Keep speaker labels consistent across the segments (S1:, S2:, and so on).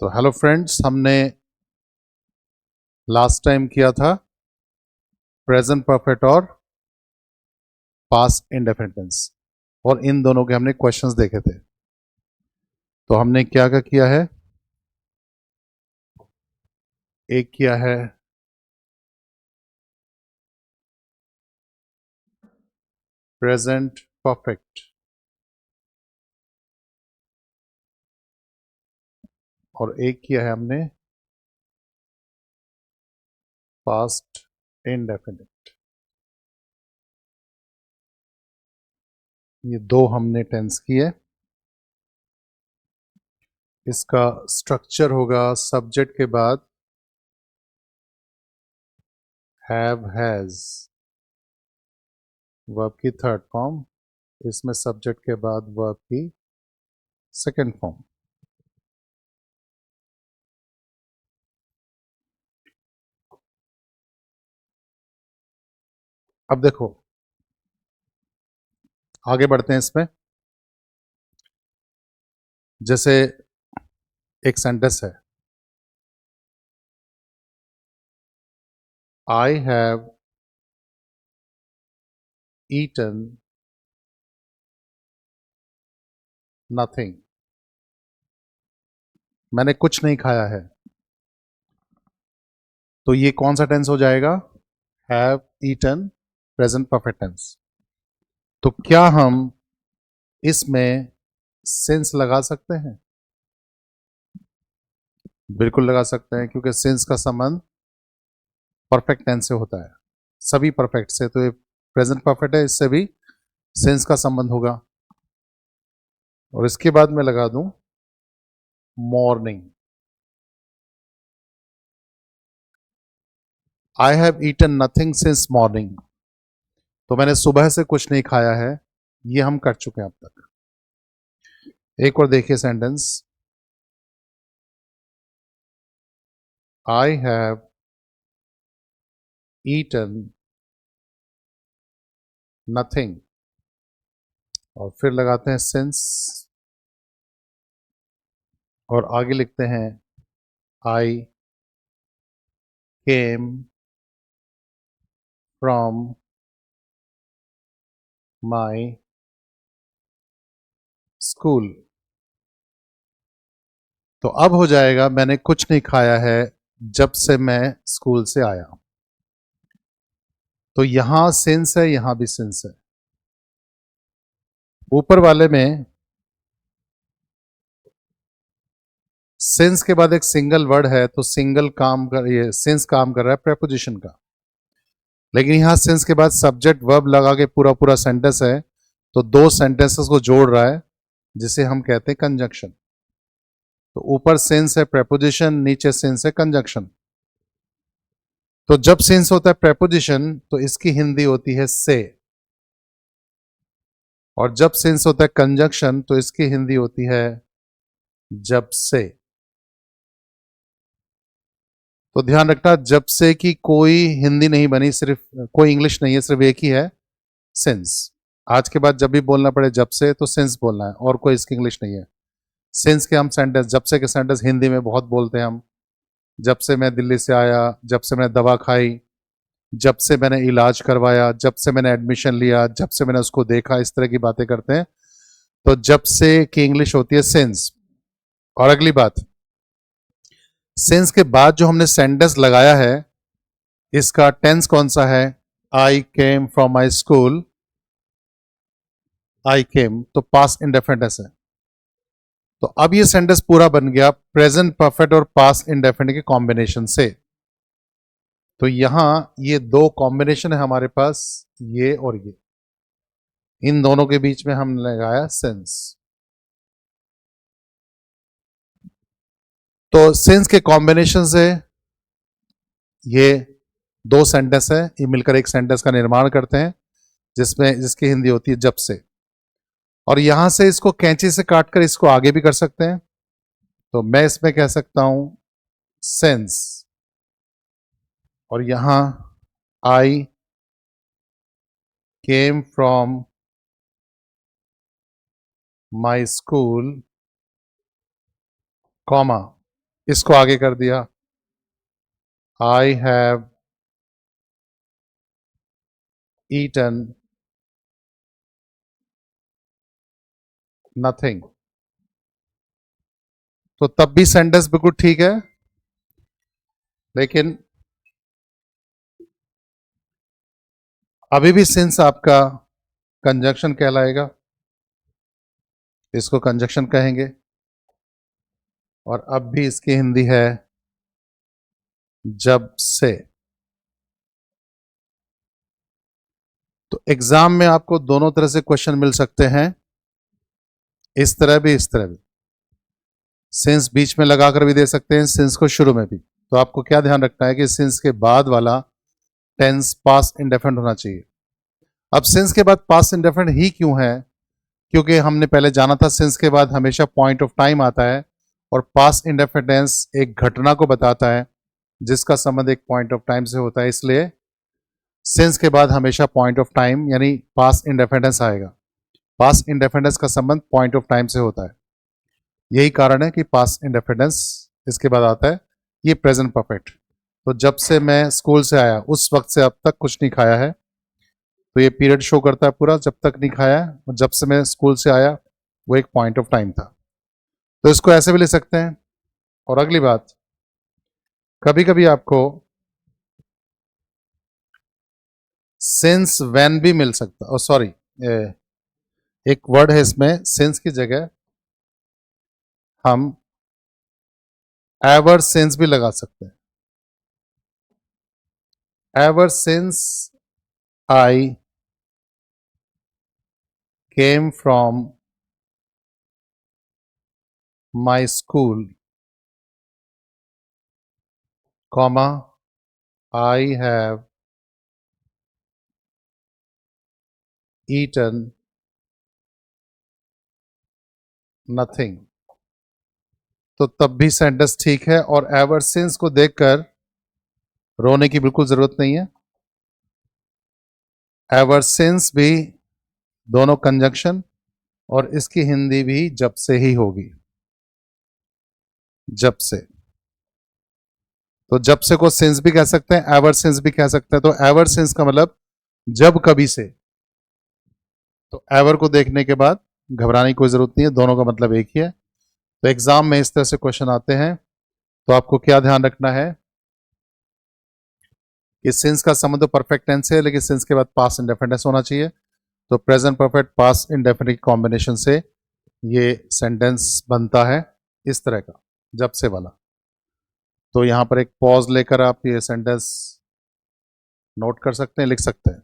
S1: तो hello friends, हमने last time किया था प्रेजेंट परफेक्ट और पास्ट इंडेफिनिट टेंस, और इन दोनों के हमने क्वेश्चंस देखे थे। तो हमने क्या क्या किया है, एक किया है प्रेजेंट परफेक्ट और एक किया है हमने पास्ट इंडेफिनिट। ये दो हमने टेंस किए। इसका स्ट्रक्चर होगा सब्जेक्ट के बाद हैव हैज, वर्ब की थर्ड फॉर्म, इसमें सब्जेक्ट के बाद वर्ब की सेकंड फॉर्म। अब देखो, आगे बढ़ते हैं इसमें। जैसे एक सेंटेंस है, आई हैव ईटन नथिंग, मैंने कुछ नहीं खाया है। तो ये कौन सा टेंस हो जाएगा? Have eaten, present perfect tense. तो क्या हम इसमें सिंस लगा सकते हैं? बिल्कुल लगा सकते हैं, क्योंकि सिंस का संबंध परफेक्ट टेंस से होता है, सभी परफेक्ट से। तो ये प्रेजेंट परफेक्ट है, इससे भी सिंस का संबंध होगा। और इसके बाद मैं लगा दूं morning. I have eaten nothing since morning, तो मैंने सुबह से कुछ नहीं खाया है। ये हम कर चुके हैं अब तक। एक और देखिए sentence, I have eaten nothing, और फिर लगाते हैं सिंस, और आगे लिखते हैं आई केम फ्रॉम माई स्कूल। तो अब हो जाएगा मैंने कुछ नहीं खाया है जब से मैं स्कूल से आया। तो यहां सिंस है, यहां भी सिंस है। ऊपर वाले में सिंस के बाद एक सिंगल वर्ड है, तो सिंगल काम कर, ये सिंस काम कर रहा है प्रेपोजिशन का। लेकिन यहां सिंस के बाद सब्जेक्ट वर्ब लगा के पूरा पूरा सेंटेंस है, तो दो सेंटेंसेस को जोड़ रहा है, जिसे हम कहते हैं कंजंक्शन। तो ऊपर सिंस है प्रेपोजिशन, नीचे सिंस है कंजंक्शन। तो जब सिंस होता है प्रेपोजिशन, तो इसकी हिंदी होती है से, और जब सिंस होता है कंजंक्शन, तो इसकी हिंदी होती है जब से। तो ध्यान रखना, जब से की कोई हिंदी नहीं बनी, सिर्फ कोई इंग्लिश नहीं है, सिर्फ एक ही है, सिंस। आज के बाद जब भी बोलना पड़े जब से, तो सिंस बोलना है, और कोई इसकी इंग्लिश नहीं है। सिंस के हम सेंटेंस, जब से के सेंटेंस हिंदी में बहुत बोलते हैं हम। जब से मैं दिल्ली से आया, जब से मैंने दवा खाई, जब से मैंने इलाज करवाया, जब से मैंने एडमिशन लिया, जब से मैंने उसको देखा, इस तरह की बातें करते हैं। तो जब से की इंग्लिश होती है सिंस। और अगली बात, सिंस के बाद जो हमने सेंटेंस लगाया है, इसका टेंस कौन सा है? आई केम फ्रॉम माई स्कूल, आई केम, तो पास्ट इंडेफिनिट है। तो अब ये सेंटेंस पूरा बन गया प्रेजेंट परफेक्ट और पास्ट इंडेफिनिट के कॉम्बिनेशन से। तो यहां ये दो कॉम्बिनेशन है हमारे पास, ये और ये, इन दोनों के बीच में हम लगाया सेंस। तो सेंस के कॉम्बिनेशन से ये दो सेंटेंस है, ये मिलकर एक सेंटेंस का निर्माण करते हैं, जिसकी हिंदी होती है जब से। और यहां से इसको कैंची से काटकर इसको आगे भी कर सकते हैं। तो मैं इसमें कह सकता हूं सेंस, और यहां I came from my school, comma, इसको आगे कर दिया, आई हैव ईटन नथिंग, तो तब भी सेंटेंस बिल्कुल ठीक है, लेकिन अभी भी सिंस आपका कंजंक्शन कहलाएगा, इसको कंजंक्शन कहेंगे, और अब भी इसकी हिंदी है जब से। तो एग्जाम में आपको दोनों तरह से क्वेश्चन मिल सकते हैं, इस तरह भी इस तरह भी, सिंस बीच में लगाकर भी दे सकते हैं, सिंस को शुरू में भी। तो आपको क्या ध्यान रखना है कि सिंस के बाद वाला टेंस पास्ट इंडेफिनिट होना चाहिए। अब सिंस के बाद पास्ट इंडेफिनिट ही क्यों है? क्योंकि हमने पहले जाना था सिंस के बाद हमेशा पॉइंट ऑफ टाइम आता है, और पास्ट इंडेफिनिट टेंस एक घटना को बताता है जिसका संबंध एक पॉइंट ऑफ टाइम से होता है, इसलिए सिंस के बाद हमेशा पॉइंट ऑफ टाइम यानी पास्ट इंडेफिनिटेंस आएगा। पास्ट इंडेफिनिटेंस का संबंध पॉइंट ऑफ टाइम से होता है, यही कारण है कि पास्ट इंडेफिनिटेंस इसके बाद आता है। ये प्रेजेंट परफेक्ट, तो जब से मैं स्कूल से आया उस वक्त से अब तक कुछ नहीं खाया है, तो ये पीरियड शो करता है पूरा, जब तक नहीं खाया है, और जब से मैं स्कूल से आया वो एक पॉइंट ऑफ टाइम था। तो इसको ऐसे भी ले सकते हैं। और अगली बात, कभी कभी आपको सिंस व्हेन भी मिल सकता, और सॉरी एक वर्ड है इसमें, सिंस की जगह हम एवर सिंस भी लगा सकते हैं। Ever since I came from my school, comma I have eaten nothing, तो तब भी सेंटेंस ठीक है। और एवर सिंस को देखकर रोने की बिल्कुल जरूरत नहीं है। एवर सिंस भी दोनों कंजंक्शन, और इसकी हिंदी भी जब से ही होगी, जब से। तो जब से को सिंस भी कह सकते हैं, एवर सिंस भी कह सकते हैं। तो एवर सिंस का मतलब जब कभी से। तो एवर को देखने के बाद घबराने की कोई जरूरत नहीं है, दोनों का मतलब एक ही है। तो एग्जाम में इस तरह से क्वेश्चन आते हैं, तो आपको क्या ध्यान रखना है कि सिंस का संबंध तो परफेक्ट टेंस है, लेकिन सिंस के बाद पास्ट इंडेफिनिट होना चाहिए। तो present perfect past indefinite combination से ये सेंटेंस बनता है इस तरह का, जब से वाला। तो यहां पर एक पॉज लेकर आप ये सेंटेंस नोट कर सकते हैं, लिख सकते हैं।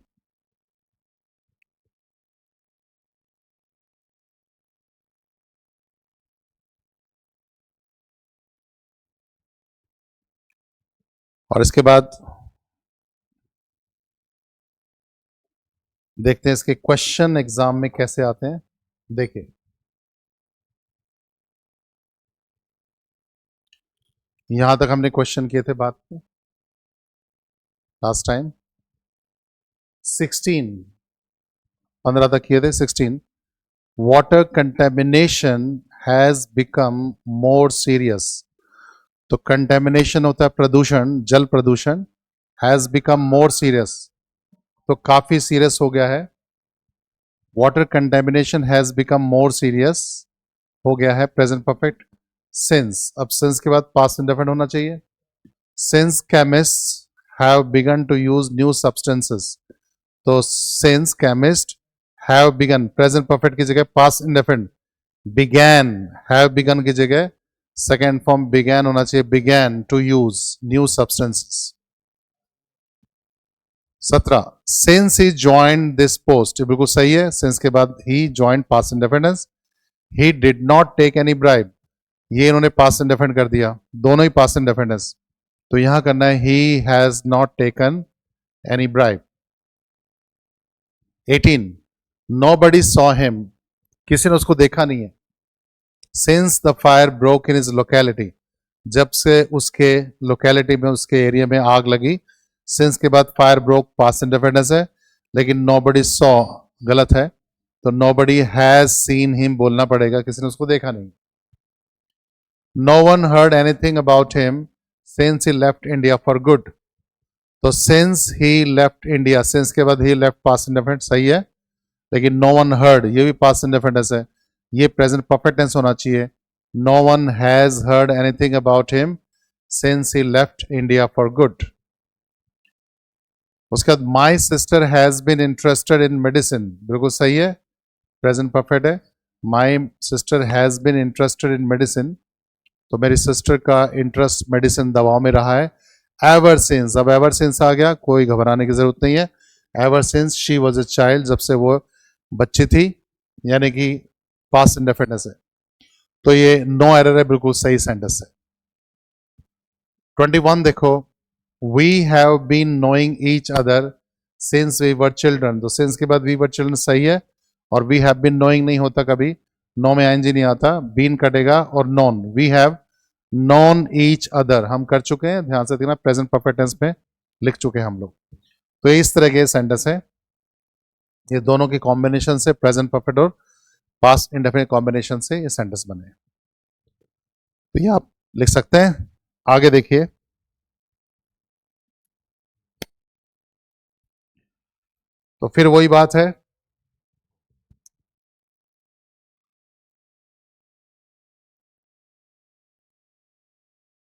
S1: और इसके बाद देखते हैं इसके क्वेश्चन एग्जाम में कैसे आते हैं। देखिए, यहां तक हमने क्वेश्चन किए थे बात में लास्ट टाइम। 15 तक किए थे। 16, water contamination has become more serious. तो कंटेमिनेशन होता है प्रदूषण, जल प्रदूषण। हैज बिकम मोर सीरियस, तो काफी सीरियस हो गया है। Water contamination has become more serious हो गया है, प्रेजेंट परफेक्ट। सिंस, अब सिंस के बाद पास्ट इंडेफिनिट होना चाहिए। Since chemist have begun to use new substances, तो since chemist have begun, present perfect की जगह past indefinite began, have begun की जगह सेकेंड फॉर्म बिगैन होना चाहिए, began to use new substances. 17, since he joined this post, बिल्कुल सही है। सिंस के बाद ही joined past indefinite. He did not take any bribe, ये इन्होंने पास्ट इंडेफिनिट कर दिया, दोनों ही पास्ट इंडेफिनिट। तो यहां करना है he has not taken any bribe. 18, nobody saw him, किसी ने उसको देखा नहीं है। Since the fire broke in is locality, जब से उसके लोकेलिटी में, उसके एरिया में आग लगी। सिंस के बाद फायर ब्रोक पास्ट इंडेफिनिट है, लेकिन nobody saw गलत है, तो nobody has seen him बोलना पड़ेगा, किसी ने उसको देखा नहीं। No one heard anything about him since he left India for good. तो since he left India, since के बाद ही लेफ्ट पास्ट इंडेफिनिट सही है, लेकिन नो वन हर्ड ये भी पास्ट इंडेफिनिट है, ये प्रेजेंट परफेक्ट टेंस होना चाहिए। No one has heard anything about him since he left India for good. उसके बाद my sister has been interested in medicine, बिल्कुल सही है, प्रेजेंट परफेक्ट है। My sister has been interested in medicine, तो मेरी सिस्टर का इंटरेस्ट मेडिसिन दवाओं में रहा है। एवर सिंस, अब एवर सिंस आ गया, कोई घबराने की जरूरत नहीं है। Ever since she was a child, जब से वो बच्ची थी, यानी कि पास्ट इंडेफिनिट है, तो ये नो एरर है, बिल्कुल सही सेंटेंस है। 21 देखो, we have been knowing each other since we were children, तो सिंस के बाद वी वर चिल्ड्रन सही है, और वी हैव बीन नोइंग नहीं होता कभी, नो में आईएनजी नहीं आता, बीन कटेगा और known, we have known each other हम कर चुके हैं, ध्यान से देखना, प्रेजेंट परफेक्ट टेंस में लिख चुके हैं हम लोग। तो इस तरह के सेंटेंस है, ये दोनों के कॉम्बिनेशन से, प्रेजेंट परफेक्ट और पास्ट इंडेफिनिट कॉम्बिनेशन से ये सेंटेंस बने। तो ये आप लिख सकते हैं। आगे देखिए, तो फिर वही बात है,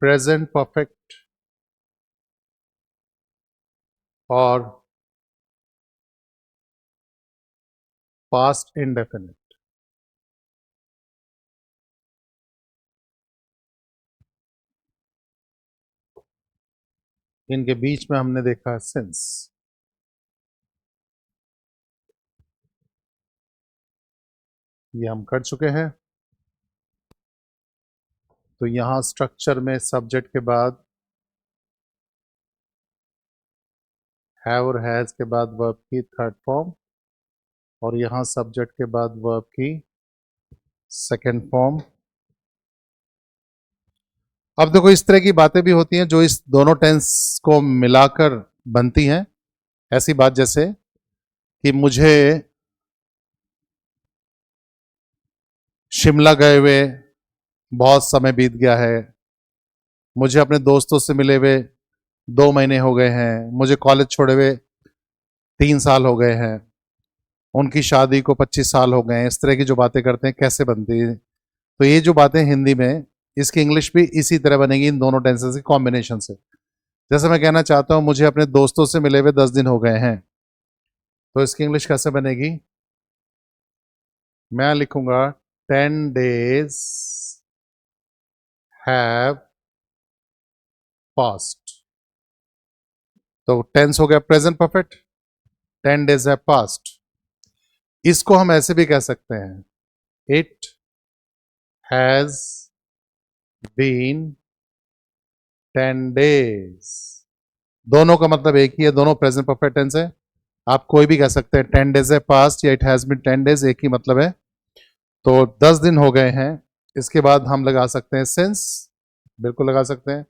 S1: प्रेजेंट परफेक्ट और पास्ट इंडेफिनिट, इनके बीच में हमने देखा है सिंस। ये हम कर चुके हैं। तो यहां स्ट्रक्चर में सब्जेक्ट के बाद हैव और हैज के बाद वर्ब की थर्ड फॉर्म, और यहां सब्जेक्ट के बाद वर्ब की सेकेंड फॉर्म। अब देखो, इस तरह की बातें भी होती हैं जो इस दोनों टेंस को मिलाकर बनती हैं। ऐसी बात जैसे कि मुझे शिमला गए हुए बहुत समय बीत गया है, मुझे अपने दोस्तों से मिले हुए 2 महीने हो गए हैं, मुझे कॉलेज छोड़े हुए 3 साल हो गए हैं, उनकी शादी को 25 साल हो गए हैं। इस तरह की जो बातें करते हैं कैसे बनती है, तो ये जो बातें हिंदी में, इसकी इंग्लिश भी इसी तरह बनेगी इन दोनों टेंसेस के कॉम्बिनेशन से। जैसे मैं कहना चाहता हूं मुझे अपने दोस्तों से मिले हुए 10 दिन हो गए हैं, तो इसकी इंग्लिश कैसे बनेगी? मैं लिखूंगा 10 days हैव पास्ट। तो टेंस हो गया present perfect, 10 days have past. इसको हम ऐसे भी कह सकते हैं, इट हैज बीन 10 days। दोनों का मतलब एक ही है, दोनों प्रेजेंट परफेक्ट टेंस है। आप कोई भी कह सकते हैं 10 days है पास्ट या इट हैज बीन 10 days, एक ही मतलब है। तो 10 दिन हो गए हैं, इसके बाद हम लगा सकते हैं सिंस, बिल्कुल लगा सकते हैं।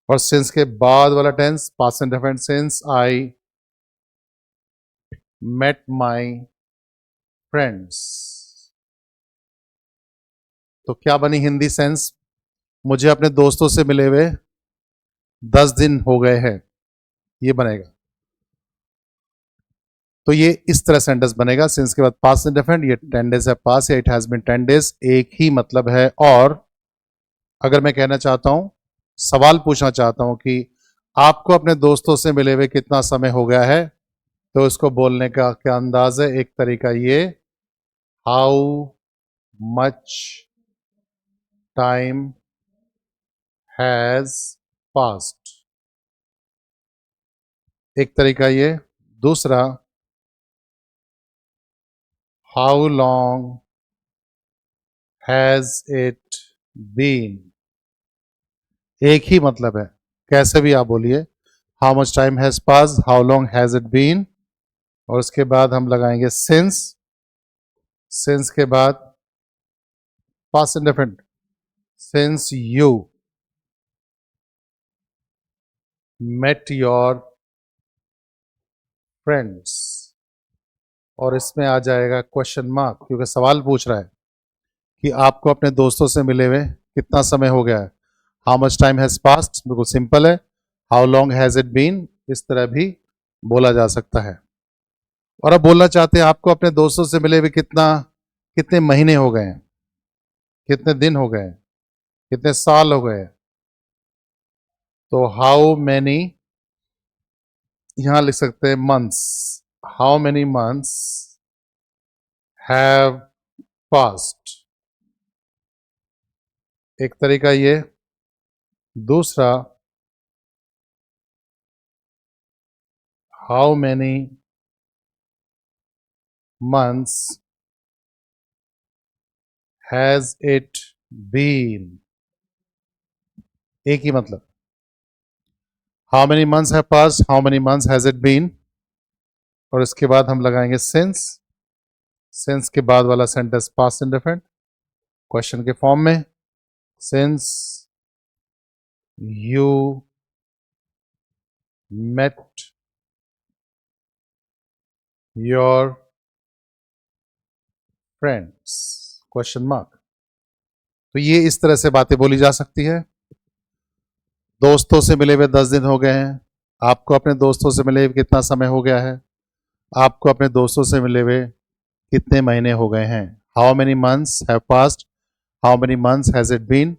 S1: और सिंस के बाद वाला tense past indefinite, since I met my friends. तो क्या बनी हिंदी सेंस? मुझे अपने दोस्तों से मिले हुए 10 दिन हो गए हैं, ये बनेगा। तो ये इस तरह सेंटेंस बनेगा, सिंस के बाद पास्ट इंडेफिनिट, ये 10 days है पास या इट हैज बीन 10 days, एक ही मतलब है। और अगर मैं कहना चाहता हूं, सवाल पूछना चाहता हूं कि आपको अपने दोस्तों से मिले हुए कितना समय हो गया है, तो इसको बोलने का क्या अंदाज है? एक तरीका ये, how much time has passed, एक तरीका ये। दूसरा, how long has it been, एक ही मतलब है, कैसे भी आप बोलिए, how much time has pass, how long has it been. और उसके बाद हम लगाएंगे सिंस, सिंस के बाद past indefinite, since you met your friends. और इसमें आ जाएगा क्वेश्चन मार्क, क्योंकि सवाल पूछ रहा है कि आपको अपने दोस्तों से मिले हुए कितना समय हो गया है, how much time has passed बिल्कुल सिंपल है, how long has it been इस तरह भी बोला जा सकता है। और अब बोलना चाहते हैं आपको अपने दोस्तों से मिले हुए कितने महीने हो गए हैं, कितने दिन हो गए हैं, कितने साल हो गए हैं। तो हाउ मैनी यहां लिख सकते हैं months, how many months have passed, एक तरीका ये। दूसरा how many months has it been, एक ही मतलब, how many months have passed, how many months has it been, और इसके बाद हम लगाएंगे सिंस, सिंस के बाद वाला सेंटेंस पास्ट इंडेफिनिट क्वेश्चन के फॉर्म में, since you met your friends question mark. तो ये इस तरह से बातें बोली जा सकती है। दोस्तों से मिले हुए 10 दिन हो गए हैं, आपको अपने दोस्तों से मिले हुए कितना समय हो गया है, आपको अपने दोस्तों से मिले हुए कितने महीने हो गए हैं, how many months have passed, how many months has it been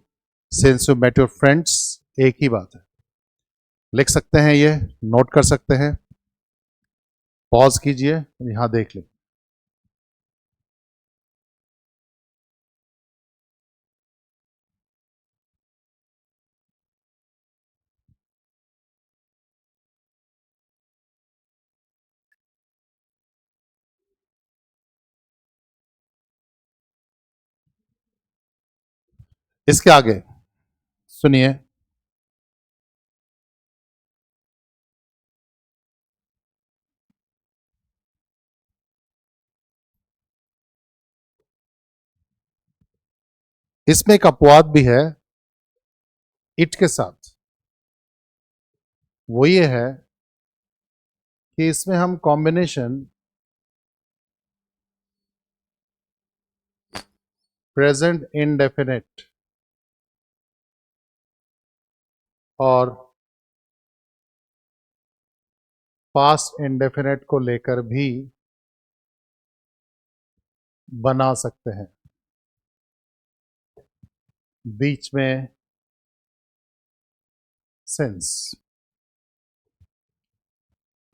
S1: since you met your friends, एक ही बात है। लिख सकते हैं, ये नोट कर सकते हैं, पॉज कीजिए, यहां देख लें। इसके आगे सुनिए, इसमें एक अपवाद भी है इट के साथ, वो ये है कि इसमें हम कॉम्बिनेशन प्रेजेंट इनडेफिनेट और पास्ट इंडेफिनेट को लेकर भी बना सकते हैं, बीच में सेंस।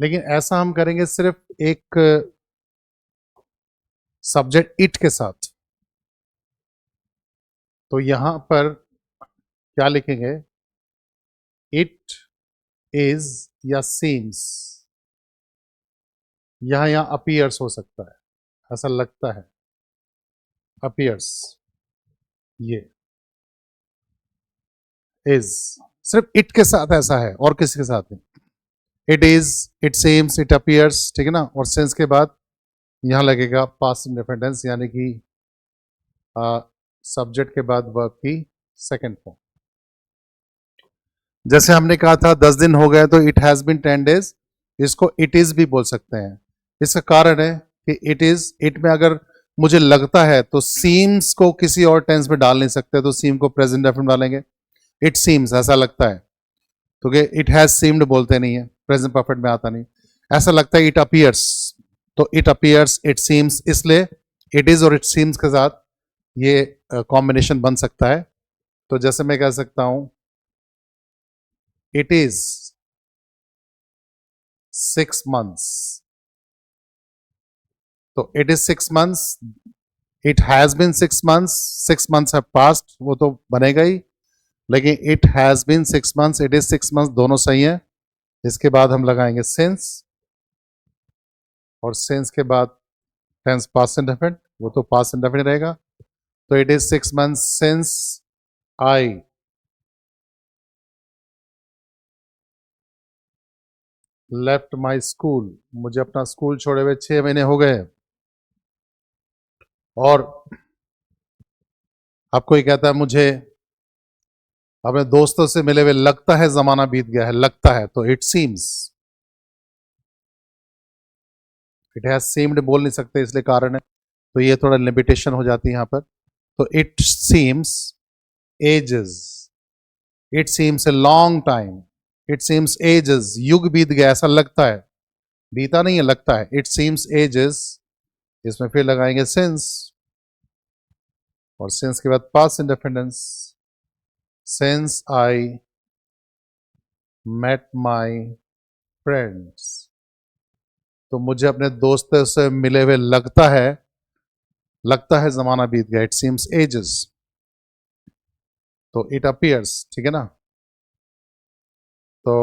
S1: लेकिन ऐसा हम करेंगे सिर्फ एक सब्जेक्ट इट के साथ। तो यहां पर क्या लिखेंगे, इट इज या सीम्स, यहां अपीयर्स हो सकता है, ऐसा लगता है, अपीयर्स, ये इज सिर्फ इट के साथ ऐसा है और किसी के साथ नहीं। It is, it seems, it appears, ठीक है ना। और सेंस के बाद यहां लगेगा पास्ट इंडेफिनिट यानी कि सब्जेक्ट के बाद वर्ब की सेकंड फॉर्म। जैसे हमने कहा था 10 दिन हो गए तो इट हैज बीन 10 days, इसको इट इज भी बोल सकते हैं। इसका कारण है कि इट इज, इट में अगर मुझे लगता है तो सीम्स को किसी और टेंस में डाल नहीं सकते, तो सीम को प्रेजेंट डेफिनेट डालेंगे, इट सीम्स ऐसा लगता है, तो इट हैज सीम्ड बोलते नहीं है, प्रेजेंट परफेक्ट में आता नहीं, ऐसा लगता है इट अपीयर्स, तो इट अपीयर्स, इट सीम्स, इसलिए इट इज और इट सीम्स के साथ ये कॉम्बिनेशन बन सकता है। तो जैसे मैं कह सकता हूं इट इज 6 months, तो it is 6 months, it has been 6 months, 6 months have passed, वो तो बनेगा ही, लेकिन it has been 6 months, it is 6 months, दोनों सही है। इसके बाद हम लगाएंगे सिंस, और सिंस के बाद टेंस पास्ट इंडेफिनिट, वो तो पास्ट इंडेफिनिट रहेगा। तो it is 6 months since I left my school, मुझे अपना स्कूल छोड़े हुए 6 महीने हो गए। और आपको ये कहता है मुझे अपने दोस्तों से मिले हुए लगता है जमाना बीत गया है, लगता है, तो it seems, it has seemed बोल नहीं सकते इसलिए कारण है, तो ये थोड़ा लिमिटेशन हो जाती है यहां पर। तो it seems ages, it seems a long time, it seems ages, युग बीत गया ऐसा लगता है, बीता नहीं है लगता है, इट सीम्स एजेस, इसमें फिर लगाएंगे सिंस, और सिंस के बाद past indefinite, since I met my friends, तो मुझे अपने दोस्तों से मिले हुए लगता है जमाना बीत गया, इट सीम्स एजेस, तो इट अपीयर्स, ठीक है ना। तो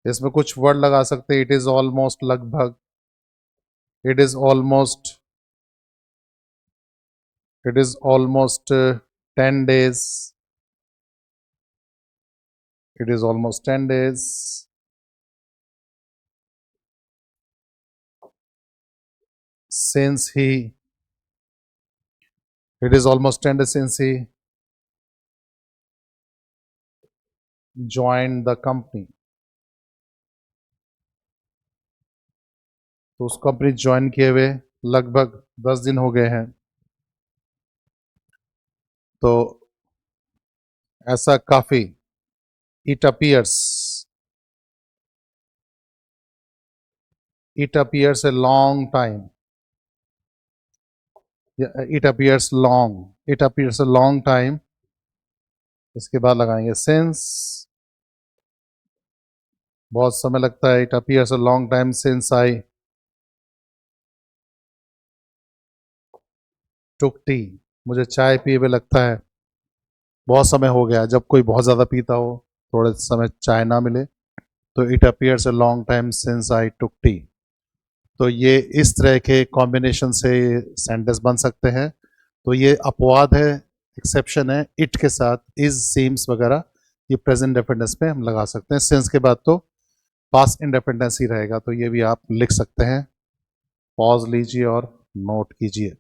S1: इसमें कुछ वर्ड लगा सकते हैं, इट इज ऑलमोस्ट, लगभग, it is almost, it is almost 10 days, it is almost 10 days, since he, it is almost 10 days since he joined the company, तो उस कंपनी ज्वाइन किए हुए लगभग 10 दिन हो गए हैं, तो ऐसा काफी, it appears, it appears A long time, it appears long, it appears A long time, इसके बाद लगाएंगे सिंस, बहुत समय लगता है, it appears a long time since I took T, मुझे चाय पिए हुए लगता है बहुत समय हो गया, जब कोई बहुत ज़्यादा पीता हो, थोड़े समय चाय ना मिले, तो it appears a long time since I took T. तो ये इस तरह के कॉम्बिनेशन से सेंटेंस बन सकते हैं। तो ये अपवाद है, एक्सेप्शन है, इट के साथ इज, सीम्स वगैरह, ये प्रेजेंट डेफिनेंस में हम लगा सकते हैं। सिंस के बाद तो पास्ट इंडेफिनेंस ही रहेगा, तो ये भी आप लिख सकते हैं। पॉज लीजिए और नोट कीजिए।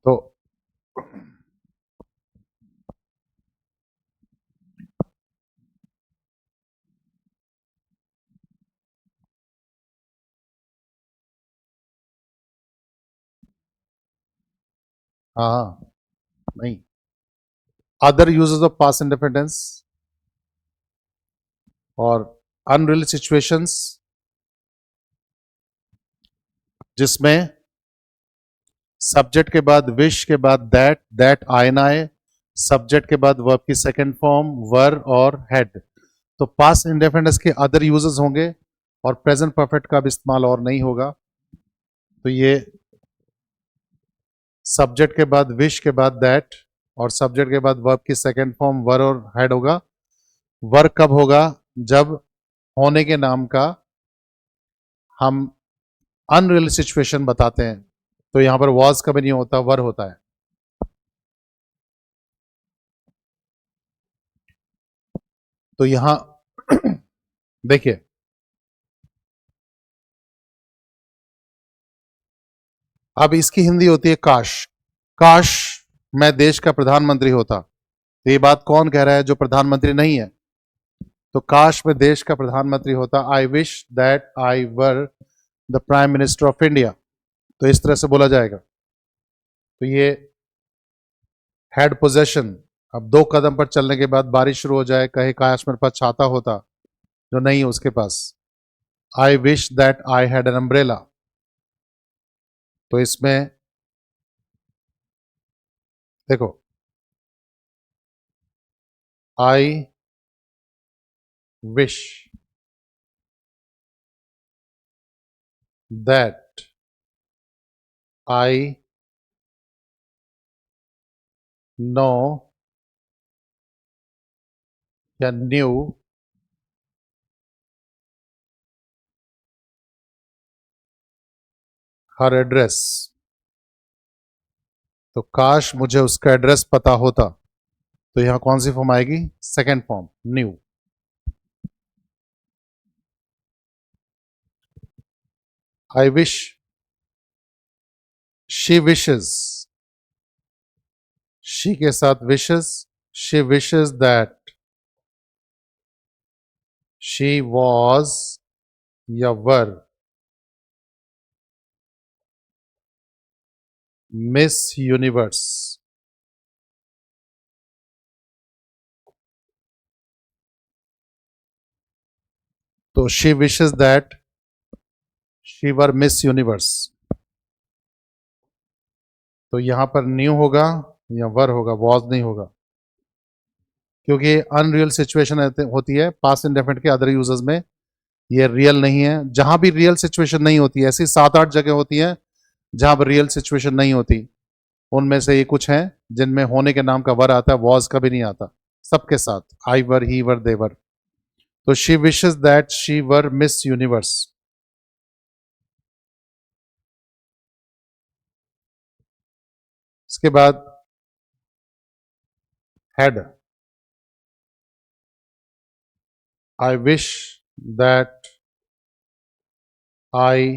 S1: तो हाँ, नहीं, other uses of past indefinite और अनरियल सिचुएशंस जिसमें सब्जेक्ट के बाद विश के बाद दैट आए ना आए, सब्जेक्ट के बाद वर्ब की सेकंड फॉर्म वर और हेड, तो पास्ट इंडेफिनिट के अदर यूजेस होंगे और प्रेजेंट परफेक्ट का भी इस्तेमाल और नहीं होगा। तो ये सब्जेक्ट के बाद विश के बाद दैट और सब्जेक्ट के बाद वर्ब की सेकंड फॉर्म वर और हेड होगा। वर्क कब होगा? जब होने के नाम का हम अनरियल सिचुएशन बताते हैं, तो यहां पर वॉज कभी नहीं होता, वर होता है। तो यहां देखिए, अब इसकी हिंदी होती है काश। काश मैं देश का प्रधानमंत्री होता। तो ये बात कौन कह रहा है? जो प्रधानमंत्री नहीं है। तो काश मैं देश का प्रधानमंत्री होता, आई wish that I were the prime minister of India. तो इस तरह से बोला जाएगा। तो ये हैड पोजेशन। अब 2 कदम पर चलने के बाद बारिश शुरू हो जाए, कहे काश मेरे पास छाता होता, जो नहीं है उसके पास। I wish that I had an umbrella. तो इसमें देखो, I wish that I know या न्यू हर एड्रेस। तो काश मुझे उसका एड्रेस पता होता, तो यहां कौन सी फॉर्म आएगी? Second form, new. I wish, she wishes, she के साथ wishes, she wishes that she was या वर मिस यूनिवर्स। तो she wishes that she were miss universe. तो यहां पर न्यू होगा या वर होगा, वॉज नहीं होगा, क्योंकि अनरियल सिचुएशन होती है पास्ट इंडेफिनिट के अदर यूजर्स में। ये रियल नहीं है। जहां भी रियल सिचुएशन नहीं होती, ऐसी 7-8 जगह होती है जहां पर रियल सिचुएशन नहीं होती। उनमें से ये कुछ हैं जिनमें होने के नाम का वर आता है, वॉज कभी नहीं आता। सबके साथ आई वर, ही वर, दे वर। तो she wishes that she were miss universe. इसके बाद head, I wish that I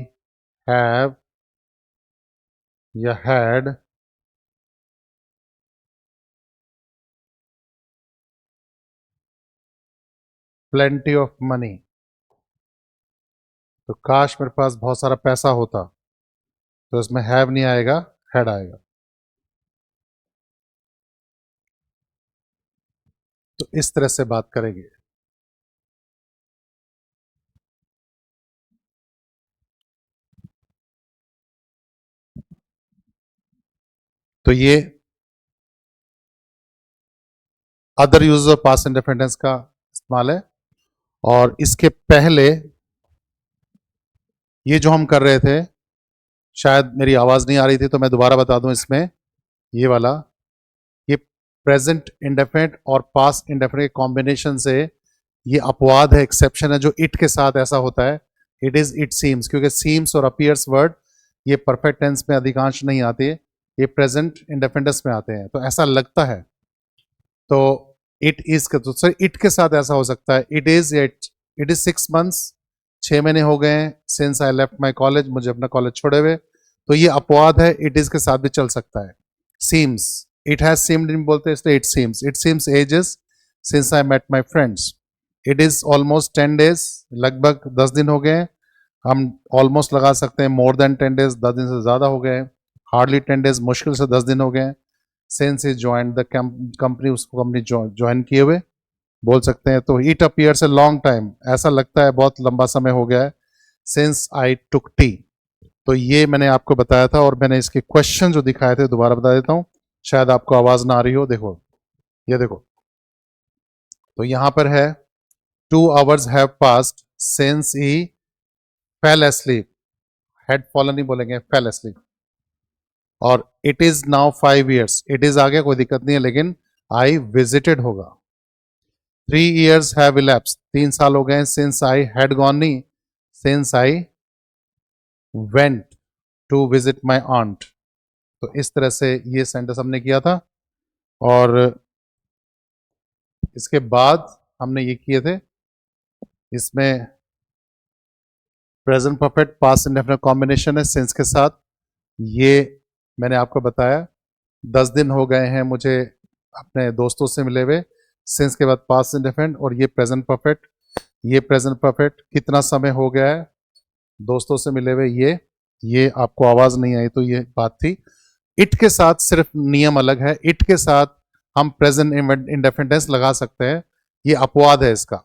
S1: have या हैड प्लेंटी ऑफ मनी। तो काश मेरे पास बहुत सारा पैसा होता, तो इसमें हैव नहीं आएगा, हैड आएगा। तो इस तरह से बात करेंगे। तो ये other use of past indefinite का इस्तेमाल है। और इसके पहले ये जो हम कर रहे थे, शायद मेरी आवाज नहीं आ रही थी तो मैं दोबारा बता दूं। इसमें ये वाला, ये प्रेजेंट इंडेफिनिट और पास्ट इंडेफिनिट के कॉम्बिनेशन से ये अपवाद है, एक्सेप्शन है, जो इट के साथ ऐसा होता है। इट इज, इट सीम्स, क्योंकि सीम्स और अपीयर्स वर्ड ये परफेक्ट टेंस में अधिकांश नहीं आते, ये प्रेजेंट इंडेफिनिट्स में आते हैं। तो ऐसा लगता है, तो इट इज का, तो सर इट के साथ ऐसा हो सकता है, it is, it is 6 months, 6 महीने हो गए हैं, since I left my college, मुझे अपना कॉलेज छोड़े हुए। तो ये अपवाद है, इट इज के साथ भी चल सकता है। सीम्स, इट हैज सीम्ड नहीं बोलते इसलिए it seems ages since I met my friends. It is almost 10 days, लगभग 10 दिन हो गए हैं। हम ऑलमोस्ट लगा सकते हैं मोर देन 10 days, 10 दिन से ज़्यादा हो गए हैं। हार्डली 10 days, मुश्किल से 10 दिन हो गए हैं। Since is join the company, उसको कंपनी ज्वाइन किए हुए बोल सकते हैं। तो it appears A long time, ऐसा लगता है बहुत लंबा समय हो गया है। सिंस आई टुक टी, तो ये मैंने आपको बताया था और मैंने इसके क्वेश्चन जो दिखाए थे दोबारा बता देता हूँ, शायद आपको आवाज ना आ रही हो। देखो, ये देखो, तो यहां पर है 2 hours have passed since he fell asleep, had fallen नहीं बोलेंगे, फेल asleep। और it is now 5 years, it is आ गया कोई दिक्कत नहीं है, लेकिन आई विजिटेड होगा। 3 years हैव elapsed, 3 साल हो गए सिंस आई हैड गॉन, नहीं, since I went to visit my aunt. तो इस तरह से ये सेंटेंस हमने किया था। और इसके बाद हमने ये किए थे, इसमें present perfect past indefinite combination है सिंस के साथ। ये मैंने आपको बताया 10 दिन हो गए हैं मुझे अपने दोस्तों से मिले हुए, सिंस के बाद पास्ट इंडेफिनिट, और ये प्रेजेंट परफेक्ट। ये प्रेजेंट परफेक्ट कितना समय हो गया है दोस्तों से मिले हुए, ये आपको आवाज नहीं आई तो ये बात थी। इट के साथ सिर्फ नियम अलग है, इट के साथ हम प्रेजेंट इंडेफिनिट लगा सकते हैं, ये अपवाद है इसका।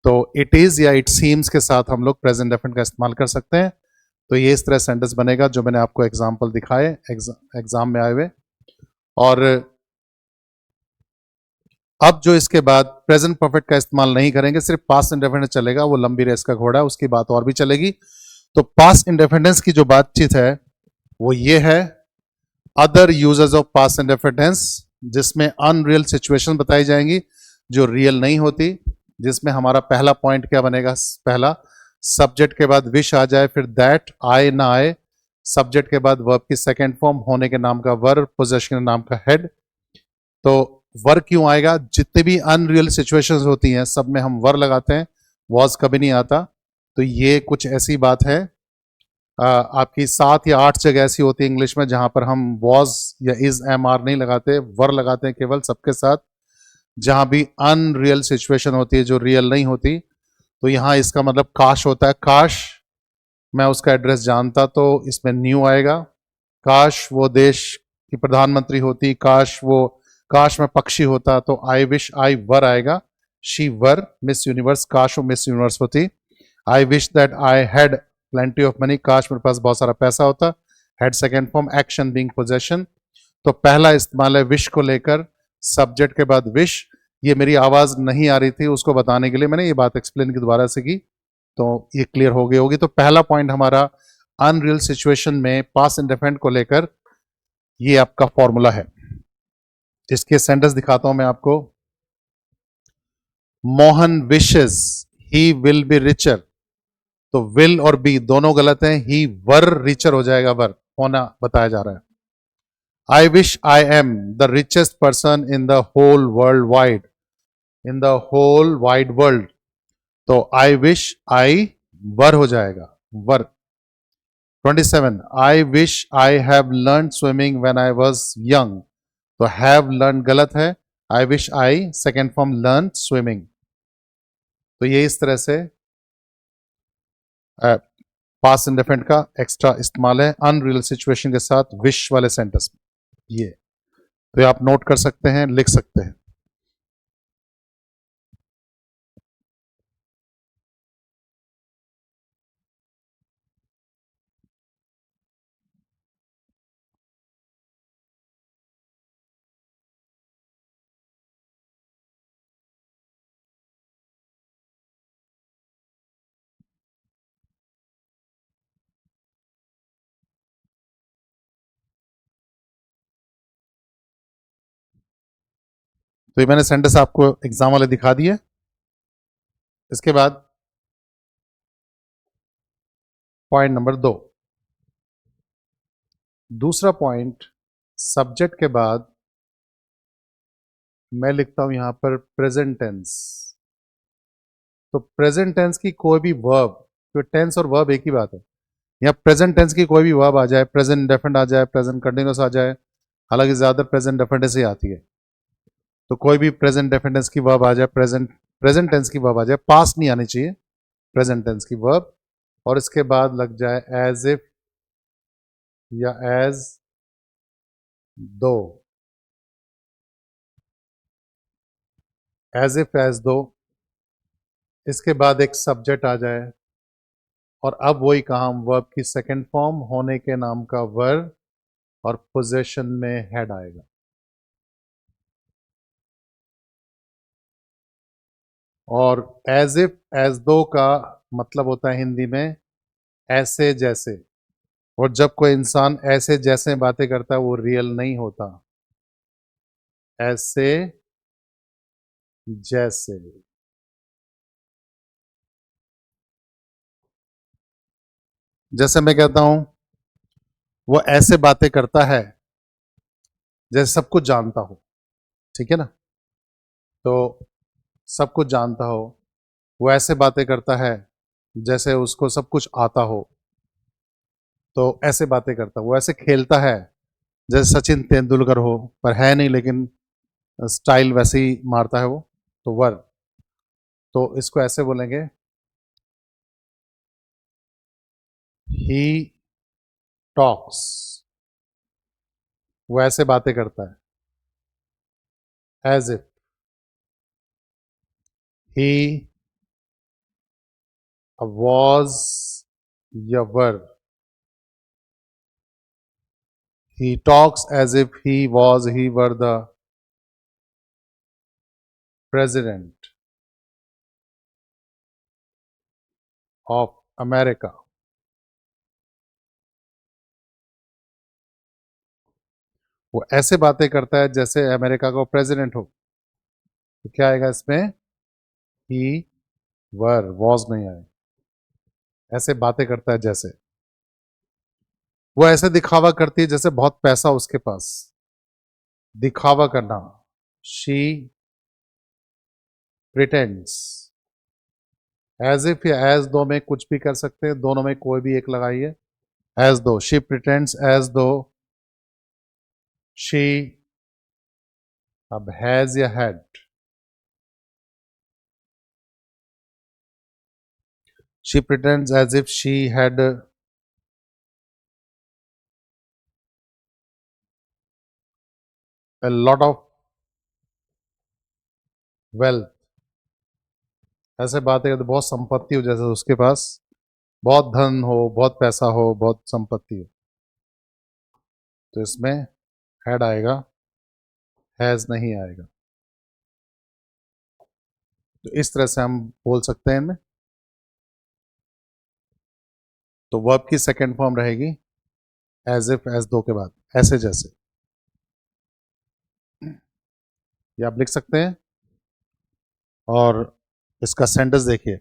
S1: तो इट इज या इट सीम्स के साथ हम लोग प्रेजेंट इंडेफिनिट का इस्तेमाल कर सकते हैं। तो ये इस तरह सेंटेंस बनेगा जो मैंने आपको एग्जाम्पल दिखाए एग्जाम में आए हुए। और अब जो इसके बाद प्रेजेंट परफेक्ट का इस्तेमाल नहीं करेंगे, सिर्फ पास्ट इंडेफिनिट चलेगा, वो लंबी रेस का घोड़ा है, उसकी बात और भी चलेगी। तो पास्ट इंडेफिनिट की जो बातचीत है वो ये है, other uses of past indefinite, जिसमें अनरियल सिचुएशन बताई जाएंगी जो रियल नहीं होती, जिसमें हमारा पहला पॉइंट क्या बनेगा, पहला सब्जेक्ट के बाद विश आ जाए, फिर दैट आए ना आए, सब्जेक्ट के बाद वर्ब की सेकेंड फॉर्म, होने के नाम का वर्ब, पोजेशन के नाम का हेड। तो वर क्यों आएगा, जितने भी अनरियल सिचुएशंस होती हैं सब में हम वर लगाते हैं, वॉज कभी नहीं आता। तो ये कुछ ऐसी बात है, आपकी 7 या 8 जगह ऐसी होती है इंग्लिश में जहां पर हम वॉज या इज एम आर नहीं लगाते, वर लगाते हैं केवल सबके साथ, जहां भी अनरियल सिचुएशन होती है जो रियल नहीं होती। तो यहां इसका मतलब काश होता है, काश मैं उसका एड्रेस जानता, तो इसमें न्यू आएगा। काश वो देश की प्रधानमंत्री होती, काश मैं पक्षी होता, तो आई विश आई वर आएगा। शी वर मिस यूनिवर्स, काश वो मिस यूनिवर्स होती। आई wish that I had plenty of money, काश मेरे पास बहुत सारा पैसा होता। Had second form, action being possession. तो पहला इस्तेमाल है विश को लेकर, सब्जेक्ट के बाद विश। ये मेरी आवाज नहीं आ रही थी, उसको बताने के लिए मैंने ये बात एक्सप्लेन की दोबारा से की, तो ये क्लियर हो गई होगी। तो पहला पॉइंट हमारा अनरियल सिचुएशन में पास्ट इंडेफिनिट को लेकर ये आपका फॉर्मूला है। इसके सेंटेंस दिखाता हूं मैं आपको। Mohan wishes he will be richer, तो विल और बी दोनों गलत हैं, ही वर रिचर हो जाएगा, वर होना बताया जा रहा है। I wish I am the richest person in the whole world wide, in the whole wide world, तो आई विश आई वर हो जाएगा, were. 27, I wish I have learn swimming when I was young, तो have learn गलत है, I wish I second form learn swimming. तो ये इस तरह से पास्ट इंडेफिनिट का एक्स्ट्रा इस्तेमाल है अनरियल सिचुएशन के साथ विश वाले सेंटेंस में। ये तो आप नोट कर सकते हैं, लिख सकते हैं। तो ये मैंने सेंटेंस आपको एग्जाम वाले दिखा दिए। इसके बाद पॉइंट नंबर 2, दूसरा पॉइंट, सब्जेक्ट के बाद मैं लिखता हूं यहां पर प्रेजेंट टेंस। तो प्रेजेंट टेंस की कोई भी वर्ब, तो टेंस और वर्ब एक ही बात है, या प्रेजेंट टेंस की कोई भी वर्ब आ जाए, प्रेजेंट इंडेफिनिट आ जाए, प्रेजेंट कंटिन्यूअस आ जाए, हालांकि ज़्यादा प्रेजेंट डेफिनेट ही आती है। तो कोई भी प्रेजेंट डेफिनेट की वर्ब आ जाए, प्रेजेंट प्रेजेंट टेंस की वर्ब आ जाए, पास नहीं आनी चाहिए, प्रेजेंट टेंस की वर्ब, और इसके बाद लग जाए एज इफ या एज दो, एज इफ एज दो, इसके बाद एक सब्जेक्ट आ जाए, और अब वही काम वर्ब की सेकंड फॉर्म होने के नाम का वर्ब, और पोजीशन में हेड आएगा। और एज इफ एज दो का मतलब होता है हिंदी में ऐसे जैसे, और जब कोई इंसान ऐसे जैसे बातें करता है वो रियल नहीं होता। ऐसे जैसे, जैसे मैं कहता हूं वो ऐसे बातें करता है जैसे सब कुछ जानता हो, ठीक है ना। तो सब कुछ जानता हो, वो ऐसे बातें करता है जैसे उसको सब कुछ आता हो, तो ऐसे बातें करता, वो ऐसे खेलता है जैसे सचिन तेंदुलकर हो, पर है नहीं, लेकिन स्टाइल वैसे ही मारता है वो, तो वर, तो इसको ऐसे बोलेंगे, ही टॉक्स, वो ऐसे बातें करता है, एज इफ ही वॉज या वर, he talks as if he were the president of America. वो ऐसे बातें करता है जैसे अमेरिका का प्रेसिडेंट हो, तो क्या आएगा इसमें, ही वर, वॉज नहीं आएगा, ऐसे बातें करता है जैसे, वो ऐसे दिखावा करती है जैसे बहुत पैसा उसके पास, दिखावा करना, शी प्रिटेंड्स, एज इफ या एज दो में कुछ भी कर सकते हैं, दोनों में कोई भी एक लगाइए, एज दो, शी प्रिटेंड्स एज दो शी, अब हैज या had, she pretends as if she had a lot of wealth, ऐसे बातें करते बहुत संपत्ति हो, जैसे उसके पास बहुत धन हो, बहुत पैसा हो, बहुत संपत्ति हो, तो इसमें हैड आएगा, हैज नहीं आएगा। तो इस तरह से हम बोल सकते हैं इनमें। तो वर्ब की सेकंड फॉर्म रहेगी एज इफ एज दो के बाद, ऐसे जैसे, ये आप लिख सकते हैं। और इसका सेंटेंस देखिए,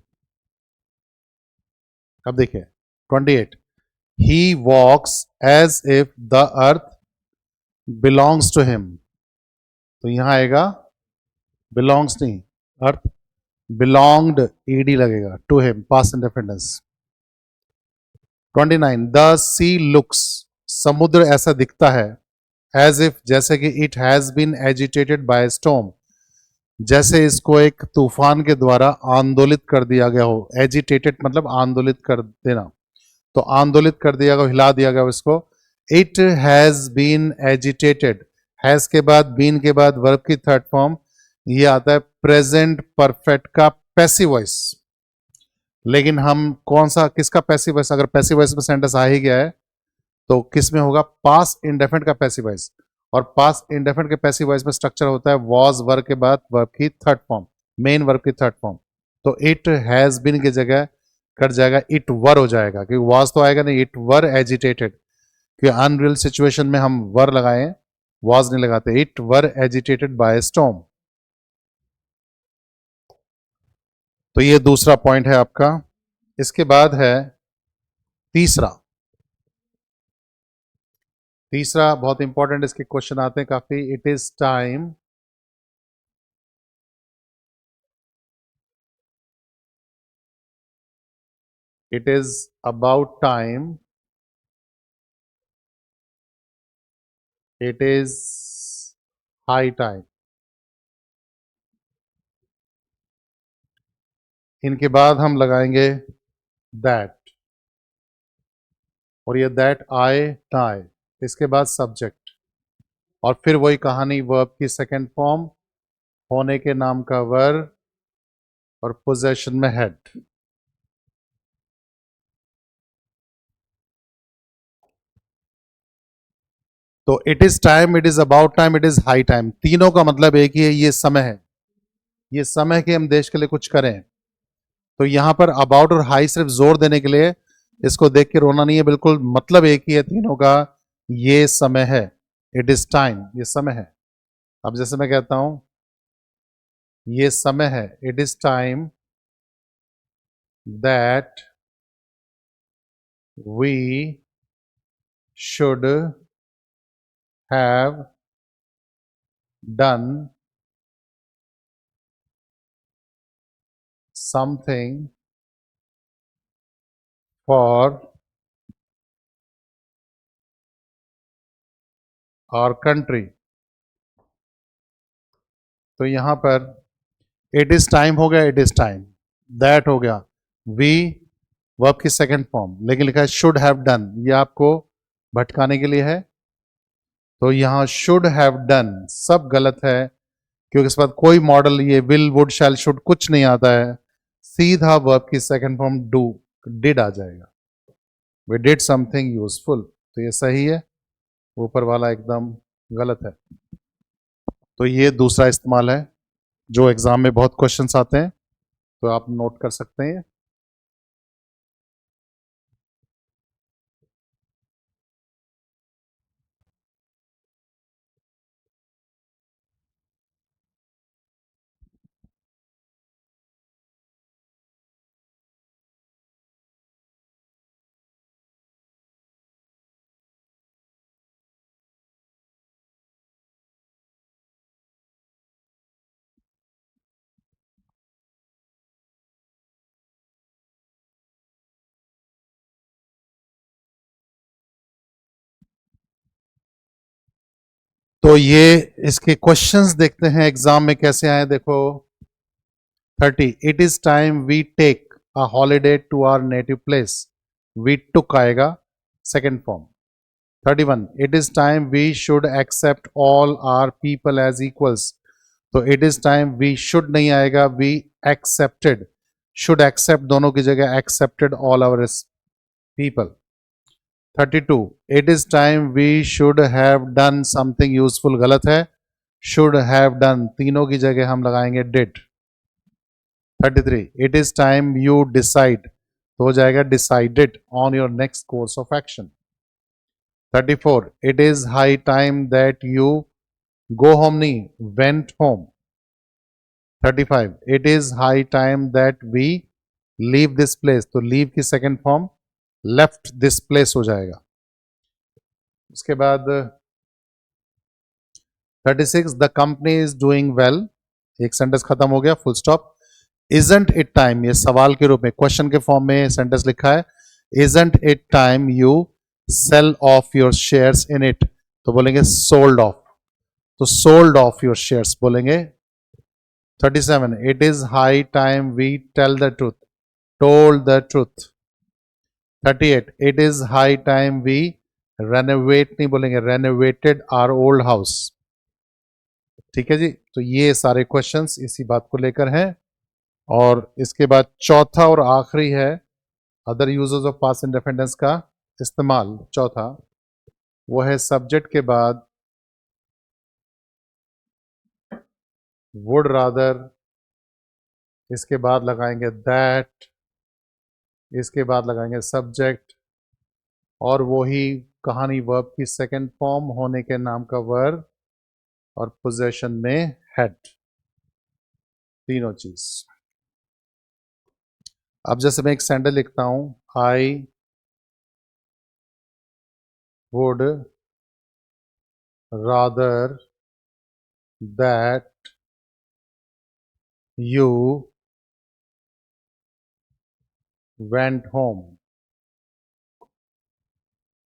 S1: अब देखिए 28, he walks as if the earth belongs to him, तो यहां आएगा बिलोंग्स नहीं, अर्थ बिलोंग्ड, ईडी लगेगा, to him, past indefinite. 29, the sea looks, समुद्र ऐसा दिखता है, एज इफ जैसे कि it has been agitated by storm, जैसे इसको एक तूफान के द्वारा आंदोलित कर दिया गया हो, एजिटेटेड मतलब आंदोलित कर देना, तो आंदोलित कर दिया गया, हिला दिया गया इसको। It has been agitated, has के बाद बीन के बाद वर्ब की थर्ड फॉर्म, ये आता है प्रेजेंट परफेक्ट का पैसिव वॉइस। लेकिन हम कौन सा, किसका पैसिव वॉइस, अगर पैसिव वॉइस में सेंटेंस आ ही गया है तो किस में होगा, पास इंडेफिनिट का पैसिव वॉइस, और पास इंडेफिनिट के पैसिव वॉइस में स्ट्रक्चर होता है वॉज वर्ब के बाद वर्ब की थर्ड फॉर्म, मेन वर्ब की थर्ड फॉर्म, तो इट हैज बीन की जगह कट जाएगा, इट वर हो जाएगा, क्योंकि वॉज तो आएगा नहीं, इट वर एजिटेटेड, क्योंकि अनरियल सिचुएशन में हम वर लगाए, वॉज नहीं लगाते, it were agitated by storm. तो ये दूसरा पॉइंट है आपका। इसके बाद है तीसरा, तीसरा बहुत इंपॉर्टेंट, इसके क्वेश्चन आते हैं काफी। It is time, it is about time, it is high time. इनके बाद हम लगाएंगे दैट, और ये दैट आए ना आए, इसके बाद सब्जेक्ट, और फिर वही कहानी, वर्ब की सेकंड फॉर्म, होने के नाम का वर्ब, और पोजेशन में हेड। तो it is time, it is about time, it is high time, तीनों का मतलब एक ही है, ये समय है, ये समय के हम देश के लिए कुछ करें। तो यहां पर अबाउट और हाई सिर्फ जोर देने के लिए, इसको देख के रोना नहीं है, बिल्कुल मतलब एक ही है तीनों का, ये समय है, इट इज टाइम, ये समय है। अब जैसे मैं कहता हूं ये समय है, it is time that we should have done something for our country. तो यहां पर इट इज टाइम हो गया, इट इज टाइम, दैट हो गया, वी वर्ब की सेकंड फॉर्म, लेकिन लिखा है शुड हैव डन, ये आपको भटकाने के लिए है। तो यहां शुड हैव डन सब गलत है, क्योंकि इसके बाद कोई मॉडल ये विल वुड शैल शुड कुछ नहीं आता है, सीधा वर्ब की सेकंड फॉर्म डू, डिड आ जाएगा, वी डिड समथिंग यूजफुल, तो ये सही है, ऊपर वाला एकदम गलत है। तो ये दूसरा इस्तेमाल है जो एग्जाम में बहुत क्वेश्चंस आते हैं, तो आप नोट कर सकते हैं। तो ये इसके क्वेश्चंस देखते हैं एग्जाम में कैसे आए, देखो 30, it is time we take a holiday to our native place, we took आएगा second form. 31, it is time we should accept all our people as equals, तो it is time we should नहीं आएगा, we accepted, should accept दोनों की जगह accepted all our people. 32, it is time we should have done something useful, गलत है, should have done तीनों की जगह हम लगाएंगे did. 33, it is time you decide, तो हो जाएगा decided on your next course of action. 34, it is high time that you go home, नहीं went home. 35, it is high time that we leave this place, तो leave की second form left this place हो जाएगा। उसके बाद 36, the company is doing well, एक sentence खत्म हो गया, full stop. Isn't it time, ये सवाल के रूप में क्वेश्चन के फॉर्म में सेंटेंस लिखा है, isn't it time you sell off your shares in it, तो बोलेंगे सोल्ड ऑफ, तो सोल्ड ऑफ योर शेयर्स बोलेंगे। 37, it is high time we tell the truth, told the truth. 38, it is high time we renovate, नहीं बोलेंगे renovated are old house. ठीक है जी, तो ये सारे क्वेश्चंस इसी बात को लेकर हैं। और इसके बाद चौथा और आखिरी है अदर यूजर्स ऑफ पास्ट इंडेफिनिट्स का इस्तेमाल, चौथा वो है सब्जेक्ट के बाद वुड रादर, इसके बाद लगाएंगे दैट, इसके बाद लगाएंगे सब्जेक्ट, और वही कहानी वर्ब की सेकंड फॉर्म, होने के नाम का वर्ब, और पोजेशन में हेड, तीनों चीज। अब जैसे मैं एक सेंटेंस लिखता हूं, आई would rather that you went home,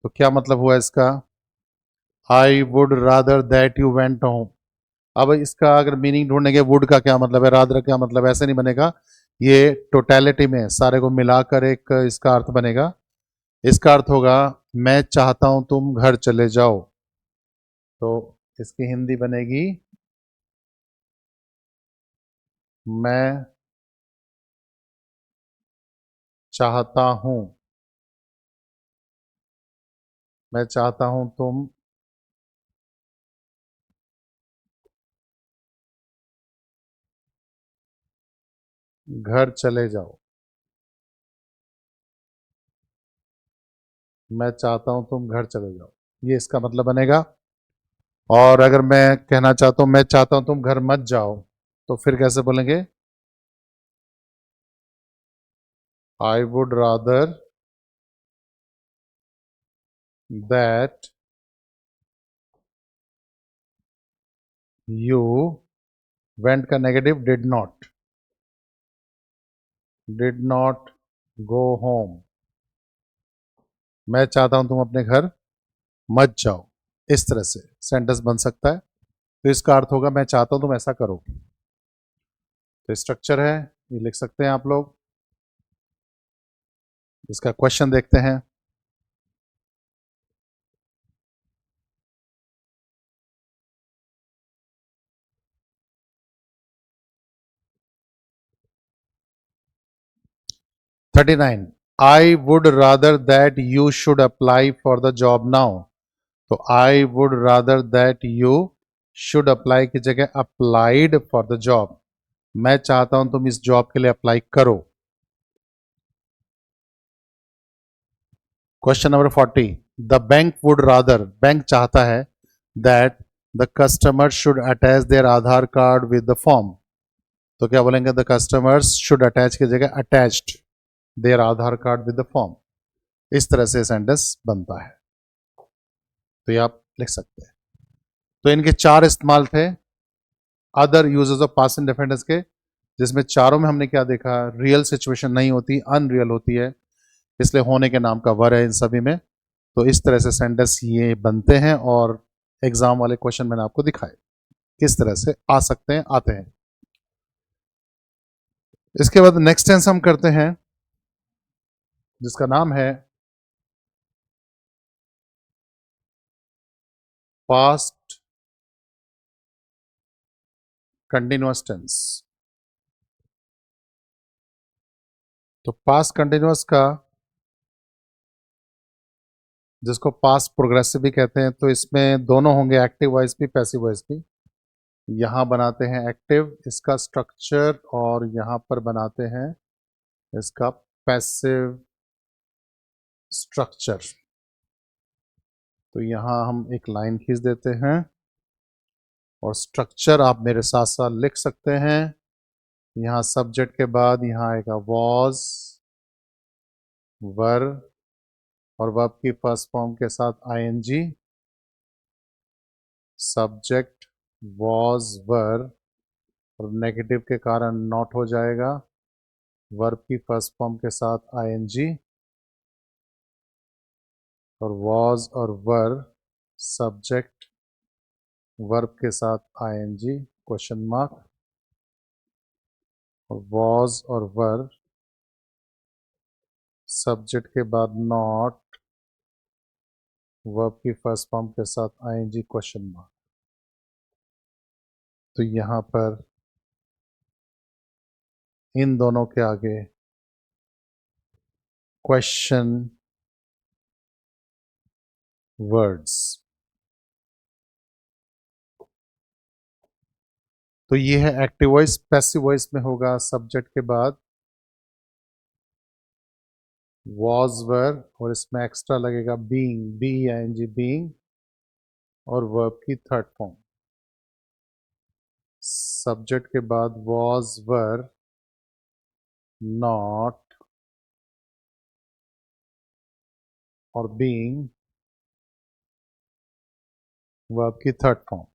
S1: तो क्या मतलब हुआ इसका, आई would rather that you went home. अब इसका अगर मीनिंग ढूंढेंगे, वुड का क्या मतलब है, रादर का मतलब, ऐसे नहीं बनेगा। ये टोटैलिटी में सारे को मिलाकर एक इसका अर्थ बनेगा। इसका अर्थ होगा मैं चाहता हूं तुम घर चले जाओ। तो इसकी हिंदी बनेगी मैं चाहता हूं, मैं चाहता हूं तुम घर चले जाओ। मैं चाहता हूं तुम घर चले जाओ, ये इसका मतलब बनेगा। और अगर मैं कहना चाहता हूं मैं चाहता हूं तुम घर मत जाओ, तो फिर कैसे बोलेंगे? I would rather that you, went का negative did not go home. मैं चाहता हूं तुम अपने घर मत जाओ। इस तरह से सेंटेंस बन सकता है। तो इसका अर्थ होगा मैं चाहता हूं तुम ऐसा करो। तो स्ट्रक्चर है, ये लिख सकते हैं आप लोग। इसका क्वेश्चन देखते हैं। Thirty nine, I would rather that you should apply for the job now. तो I would rather that you should apply की जगह अप्लाइड फॉर द जॉब। मैं चाहता हूं तुम इस जॉब के लिए अप्लाई करो। Question number 40, the bank would rather, bank चाहता है that the customer should attach their Aadhaar card with the form. तो क्या बोलेंगे? द कस्टमर्स शुड अटैच की जगह attached their Aadhaar card with the form. इस तरह से सेंटेंस बनता है। तो ये आप लिख सकते हैं। तो इनके चार इस्तेमाल थे other uses of past indefinite के, जिसमें चारों में हमने क्या देखा? रियल सिचुएशन नहीं होती, अनरियल होती है, इसलिए होने के नाम का वर है इन सभी में। तो इस तरह से सेंटेंस ये बनते हैं और एग्जाम वाले क्वेश्चन मैंने आपको दिखाए किस तरह से आ सकते हैं, आते हैं। इसके बाद नेक्स्ट टेंस हम करते हैं जिसका नाम है पास्ट कंटिन्यूअस टेंस। तो पास्ट कंटिन्यूअस का, जिसको पास्ट प्रोग्रेसिव भी कहते हैं, तो इसमें दोनों होंगे, एक्टिव वॉइस भी पैसिव वॉइस भी। यहाँ बनाते हैं एक्टिव इसका स्ट्रक्चर और यहाँ पर बनाते हैं इसका पैसिव स्ट्रक्चर। तो यहाँ हम एक लाइन खींच देते हैं और स्ट्रक्चर आप मेरे साथ साथ लिख सकते हैं। यहाँ सब्जेक्ट के बाद यहाँ आएगा वॉज, वर और वर्ब की फर्स्ट फॉर्म के साथ आईएनजी। सब्जेक्ट वॉज वर और नेगेटिव के कारण नॉट हो जाएगा। वर्ब की फर्स्ट फॉर्म के साथ आईएनजी और वॉज और वर सब्जेक्ट वर्ब के साथ आईएनजी क्वेश्चन मार्क, और वॉज और वर सब्जेक्ट के बाद नॉट वर्ब की फर्स्ट फॉर्म के साथ आईएनजी क्वेश्चन मार्क। तो यहाँ पर इन दोनों के आगे क्वेश्चन वर्ड्स। तो ये है एक्टिव वॉइस। पैसिव वॉइस में होगा सब्जेक्ट के बाद वॉज वर और इसमें एक्स्ट्रा लगेगा being, B N G being, और वर्ब की थर्ड फॉर्म। सब्जेक्ट के बाद वॉज वर नॉट और बीइंग, वर्ब की third form.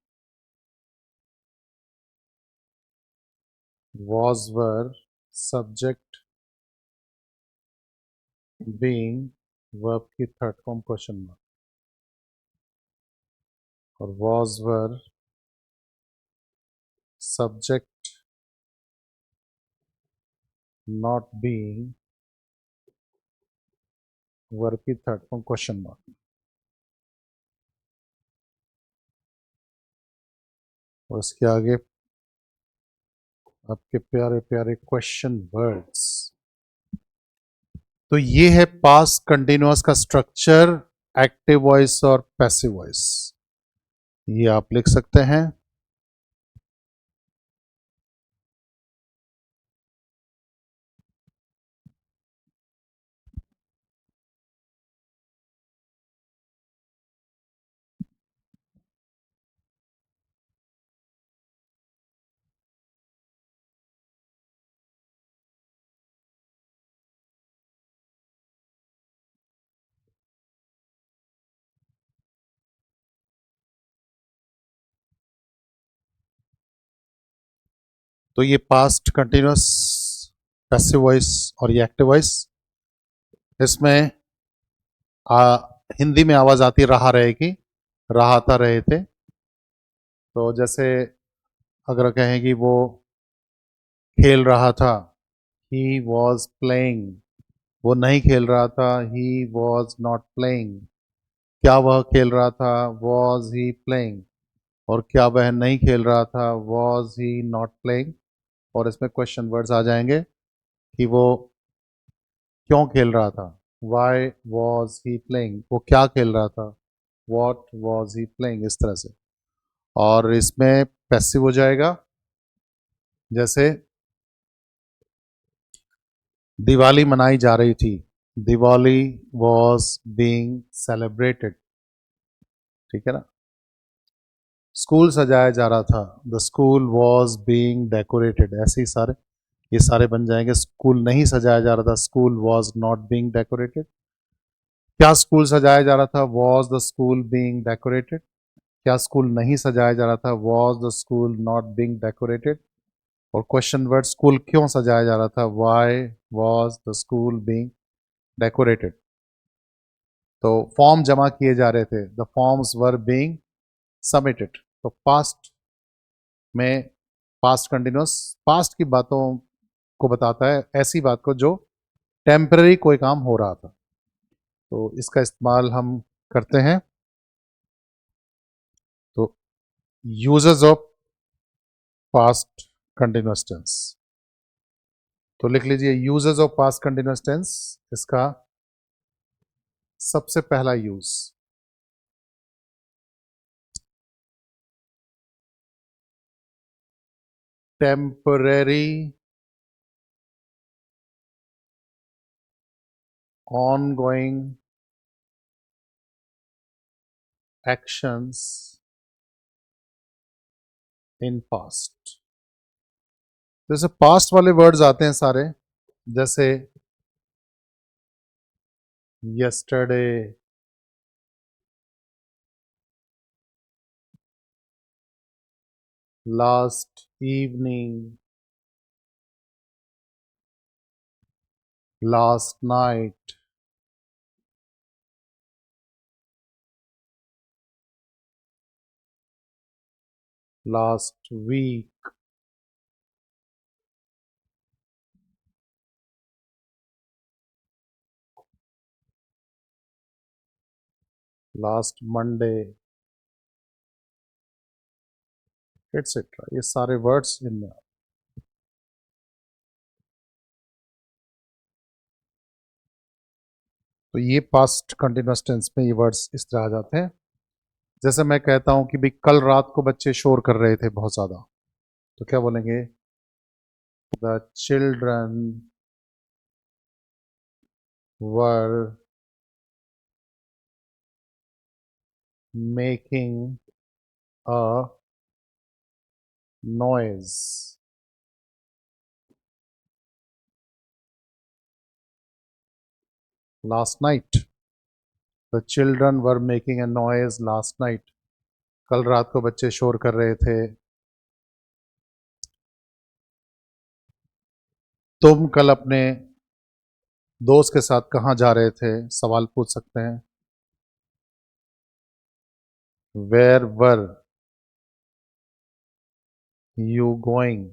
S1: Was were subject being, verb की थर्ड फॉर्म क्वेश्चन मार्क। और was were subject not being verb की third form question mark. और इसके आगे आपके प्यारे प्यारे क्वेश्चन वर्ड्स। तो ये है पास्ट कंटिन्यूअस का स्ट्रक्चर, एक्टिव वॉइस और पैसिव वॉइस। ये आप लिख सकते हैं। तो ये पास्ट कंटिन्यूअस, पैसिव वॉइस और ये एक्टिव वॉइस। इसमें हिंदी में आवाज आती रहा रहेगी, रहाता रहे थे। तो जैसे अगर कहें कि वो खेल रहा था, ही वॉज प्लेइंग। वो नहीं खेल रहा था, ही वॉज नॉट प्लेइंग। क्या वह खेल रहा था, वॉज ही प्लेइंग। और क्या वह नहीं खेल रहा था, वॉज ही नॉट प्लेइंग। और इसमें क्वेश्चन वर्ड्स आ जाएंगे कि वो क्यों खेल रहा था, वाई वॉज ही प्लेइंग। वो क्या खेल रहा था, वॉट वॉज ही प्लेइंग, इस तरह से। और इसमें पैसिव हो जाएगा, जैसे दिवाली मनाई जा रही थी, दिवाली वॉज बीइंग सेलिब्रेटेड। ठीक है ना। स्कूल सजाया जा रहा था, the school was being decorated. ऐसे ही सारे, ये सारे बन जाएंगे। स्कूल नहीं सजाया जा रहा था, school was not being decorated. क्या स्कूल सजाया जा रहा था, was the school being decorated. क्या स्कूल नहीं सजाया जा रहा था, was the school not being decorated. और क्वेश्चन वर्ड, स्कूल क्यों सजाया जा रहा था, why was the school being decorated. तो फॉर्म जमा किए जा रहे थे, the forms were being submitted. तो पास्ट में पास्ट कंटिन्यूअस पास्ट की बातों को बताता है, ऐसी बात को जो टेम्पररी कोई काम हो रहा था। तो इसका इस्तेमाल हम करते हैं। तो uses of past continuous tense, तो लिख लीजिए uses of past continuous tense. इसका सबसे पहला use, temporary ongoing actions in past। जैसे पास्ट वाले वर्ड्स आते हैं सारे, जैसे yesterday, last evening, last night, last week, last Monday, etcetera. ये सारे वर्ड्स इनमें। तो ये पास्ट कंटिन्यूअस टेंस में ये वर्ड्स इस तरह आ जाते हैं। जैसे मैं कहता हूं कि भाई कल रात को बच्चे शोर कर रहे थे बहुत ज्यादा, तो क्या बोलेंगे, the children were making a noise last night. The children were making a noise last night. कल रात को बच्चे शोर कर रहे थे। तुम कल अपने दोस्त के साथ कहाँ जा रहे थे, सवाल पूछ सकते हैं। Where were you going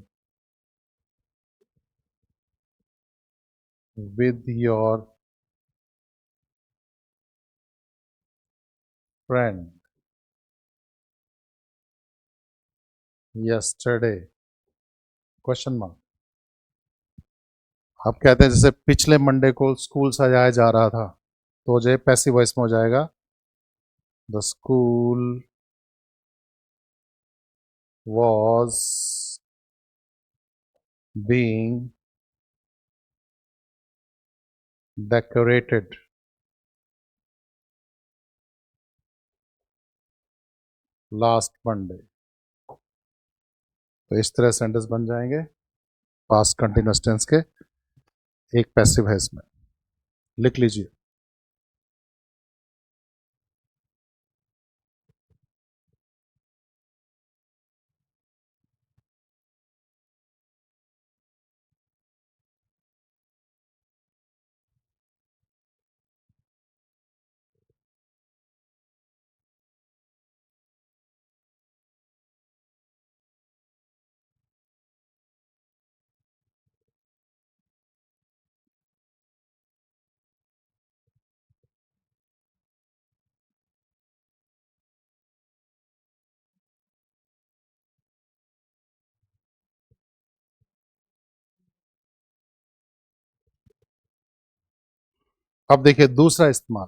S1: with your friend yesterday? Question mark. आप कहते हैं जैसे पिछले मंडे को स्कूल सजाया जा रहा था, तो जो पैसिव वॉइस में हो जाएगा the school was being decorated last Monday। तो इस तरह सेंटेंस बन जाएंगे पास्ट कंटिन्यूअस टेंस के, एक पैसिव है इसमें, लिख लीजिए। अब देखिए दूसरा इस्तेमाल।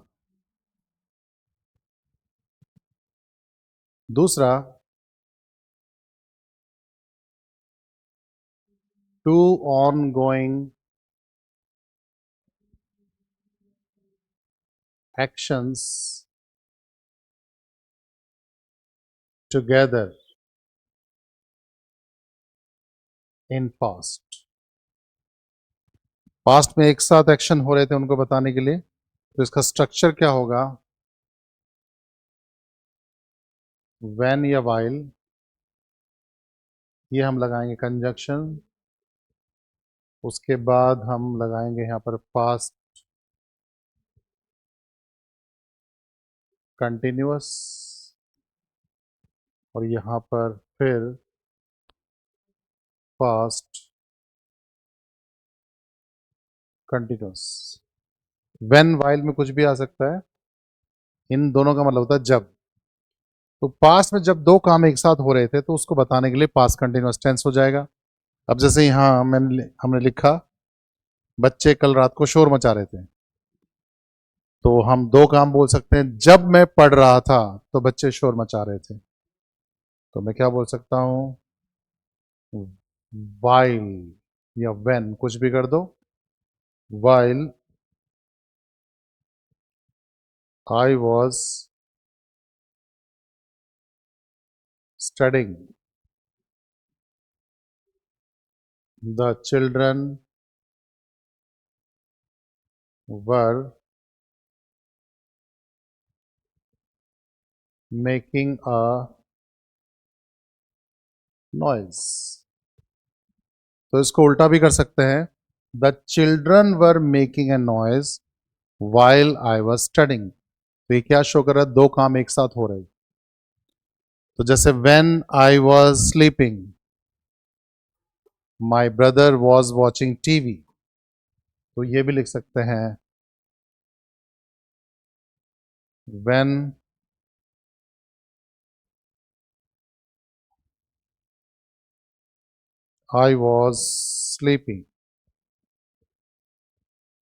S1: दूसरा, two ongoing actions together in past. Past में एक साथ एक्शन हो रहे थे उनको बताने के लिए, तो इसका स्ट्रक्चर क्या होगा? व्हेन या वाइल, ये हम लगाएंगे कंजक्शन, उसके बाद हम लगाएंगे यहां पर पास्ट कंटिन्यूअस, और यहां पर फिर पास्ट कंटिन्यूअस। व्हेन वाइल में कुछ भी आ सकता है, इन दोनों का मतलब होता है जब। तो पास्ट में जब दो काम एक साथ हो रहे थे तो उसको बताने के लिए पास्ट कंटिन्यूअस टेंस हो जाएगा। अब जैसे यहां हमने लिखा बच्चे कल रात को शोर मचा रहे थे, तो हम दो काम बोल सकते हैं। जब मैं पढ़ रहा था तो बच्चे शोर मचा रहे थे, तो मैं क्या बोल सकता हूं? वाइल या व्हेन, कुछ भी कर दो। While I was studying, the children were making a noise. तो इसको उल्टा भी कर सकते हैं, the children were making a noise while I was studying. तो ये क्या शो कर रहा है? दो काम एक साथ हो रहे हैं। तो जैसे when I was sleeping my brother was watching TV, तो ये भी लिख सकते हैं व्हेन आई वॉज स्लीपिंग,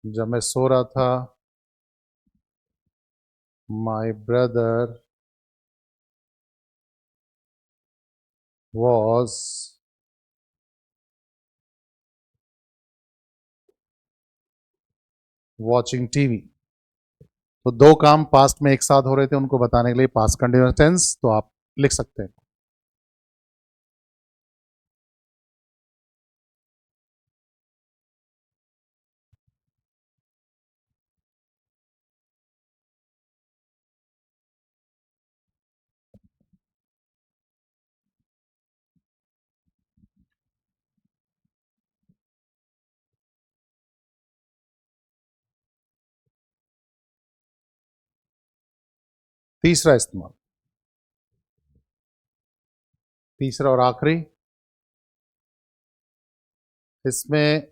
S1: जब मैं सो रहा था, my brother was watching TV. तो दो काम पास्ट में एक साथ हो रहे थे उनको बताने के लिए पास्ट कंटिन्यूअस टेंस, तो आप लिख सकते हैं। तीसरा इस्तेमाल, तीसरा और आखिरी, इसमें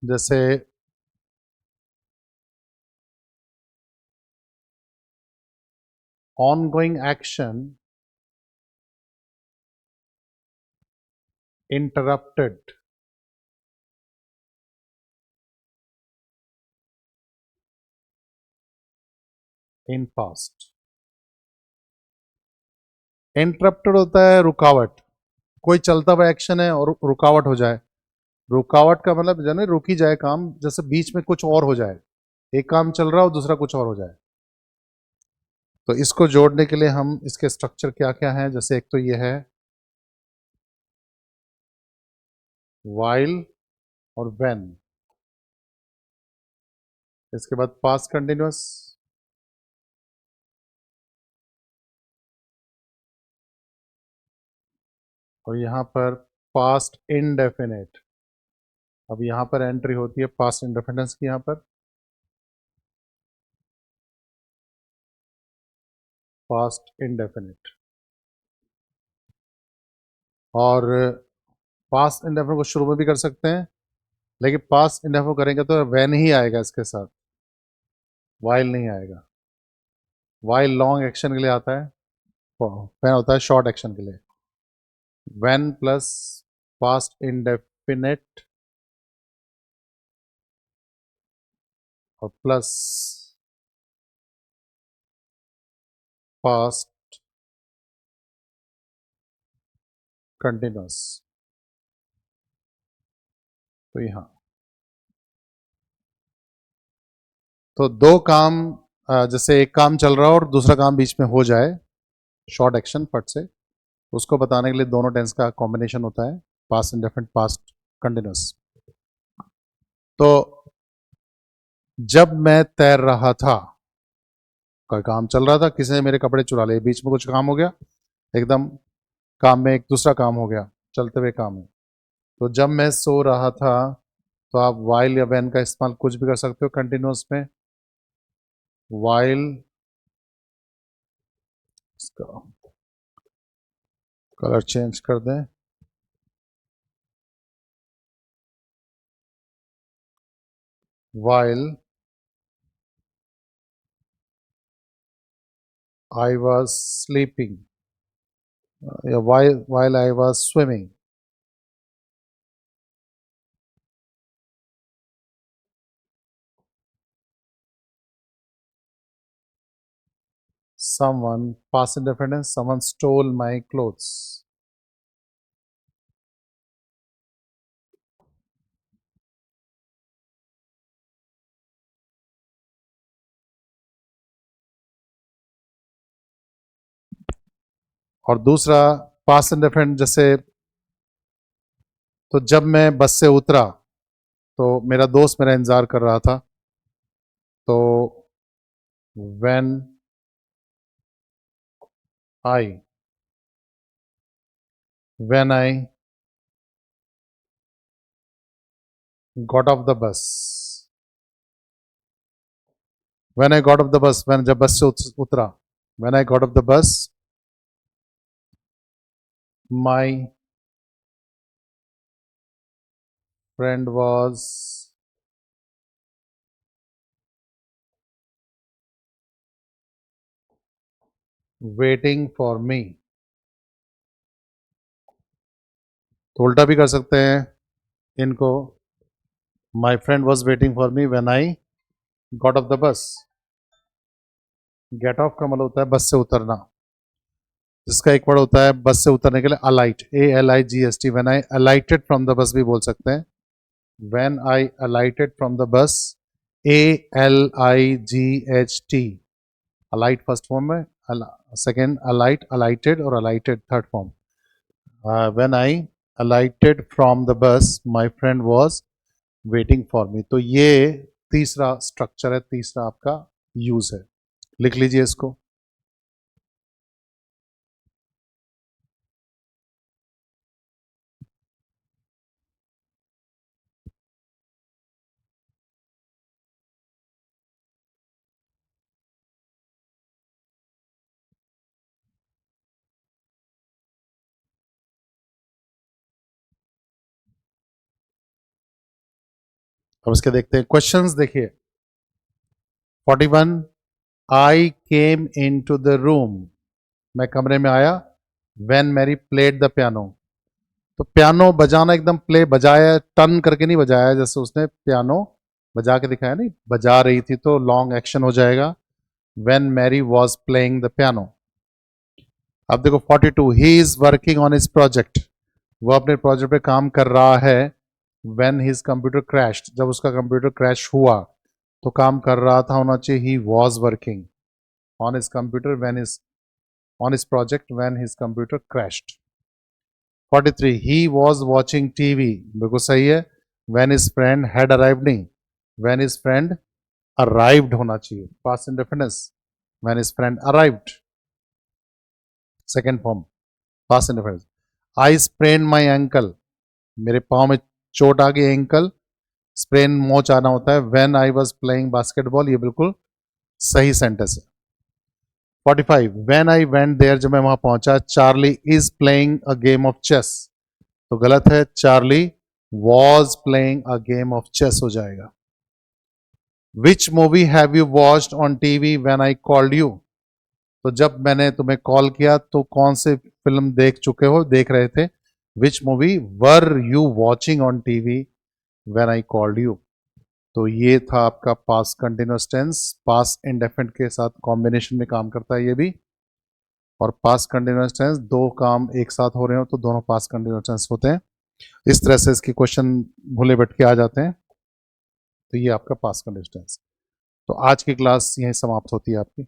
S1: जैसे ongoing action interrupted in past। Interrupted होता है रुकावट, कोई चलता हुआ एक्शन है और रुकावट हो जाए। रुकावट का मतलब जाने रुकी जाए काम, जैसे बीच में कुछ और हो जाए, एक काम चल रहा हो दूसरा कुछ और हो जाए। तो इसको जोड़ने के लिए हम इसके स्ट्रक्चर क्या क्या हैं, जैसे एक तो ये है while और when, इसके बाद पास्ट कंटिन्यूअस, और यहां पर पास्ट इंडेफिनेट। अब यहां पर एंट्री होती है पास्ट इंडेफिनेट्स की, यहां पर पास्ट इंडेफिनेट। और पास्ट इंडेफिनेट को शुरू में भी कर सकते हैं, लेकिन पास्ट इंडेफिनेट करेंगे तो वैन ही आएगा इसके साथ, वाइल नहीं आएगा। वाइल लॉन्ग एक्शन के लिए आता है, वैन होता है शॉर्ट एक्शन के लिए। वैन प्लस पास्ट इंडेफिनेट और प्लस पास्ट कंटिन्यूअस। तो यहाँ तो दो काम, जैसे एक काम चल रहा हो और दूसरा काम बीच में हो जाए, शॉर्ट एक्शन फट से, उसको बताने के लिए दोनों टेंस का कॉम्बिनेशन होता है, पास्ट इंडेफिनिट पास्ट कंटिन्यूअस। तो जब मैं तैर रहा था, कोई काम चल रहा था, किसी ने मेरे कपड़े चुरा लिए, बीच में कुछ काम हो गया, एकदम काम में एक दूसरा काम हो गया, चलते हुए काम है। तो जब मैं सो रहा था, तो आप वाइल या वैन का इस्तेमाल कुछ भी कर सकते हो कंटिन्यूअस में। वाइल, इसका कलर चेंज कर दें, वाइल I was sleeping, या while I was swimming। Someone, past indefinite, someone stole my clothes। और दूसरा पास्ट इंडेफिनिट, जैसे तो जब मैं बस से उतरा तो मेरा दोस्त मेरा इंतजार कर रहा था, तो when I when I got off the bus, when I got off the bus, when जब बस से उतरा, when I got off the bus, my friend was waiting for me। तो उल्टा भी कर सकते हैं इनको, my friend was waiting for me when I got off the bus. Get off का मतलब होता है बस से उतरना, जिसका एक वर्ड होता है बस से उतरने के लिए alight, ALIGHT। When I alighted from the bus भी बोल सकते हैं, when I alighted from the bus, ALIGHT। Alight first form में, सेकेंड अलाइट, अलाइटेड, और alighted third form. When I alighted from the bus my friend was waiting for me. तो ये तीसरा structure है, तीसरा आपका यूज है, लिख लीजिए इसको। अब इसके देखते हैं क्वेश्चंस। देखिए 41, I came in to the room, मैं कमरे में आया, when Mary played the piano. तो पियानो बजाना एकदम प्ले बजाया, टर्न करके नहीं बजाया, जैसे उसने पियानो बजा के दिखाया, नहीं बजा रही थी तो लॉन्ग एक्शन हो जाएगा, when Mary was playing the piano. अब देखो 42, he is working on his project, वो अपने प्रोजेक्ट पे काम कर रहा है, व्हेन हिज कंप्यूटर क्रैश्ड, जब उसका कंप्यूटर क्रैश हुआ तो काम कर रहा था, होना चाहिए he was working on his computer when his on his project when his computer crashed. 43, he was watching TV, बिल्कुल सही है, when his friend had arrived, नहीं व्हेन हिज फ्रेंड अराइव्ड होना चाहिए, past indefinite, when his friend arrived, second form past indefinite. I sprain my ankle, मेरे पाँव में चोट आ गई, एंकल स्प्रेन मोच आना होता है, when I was playing basketball, ये बिल्कुल सही सेंटेंस है। 45, व्हेन आई वेंट देयर, जब मैं वहां पहुंचा, Charlie is playing a game of chess, तो गलत है, Charlie was playing a game of chess हो जाएगा। Which movie have you watched on TV when I called you, तो जब मैंने तुम्हें कॉल किया तो कौन से फिल्म देख चुके हो, देख रहे थे, which movie were you watching on TV when I called you. तो ये था आपका past continuous tense, past indefinite के साथ कॉम्बिनेशन में काम करता है ये भी, और पास्ट कंटिन्यूअस टेंस दो काम एक साथ हो रहे हो तो दोनों पास्ट कंटिन्यूअस टेंस होते हैं। इस तरह से इसके क्वेश्चन भूले भटके आ जाते हैं। तो ये आपका पास्ट कंटिन्यूअस टेंस। तो आज की क्लास यहीं समाप्त होती है आपकी।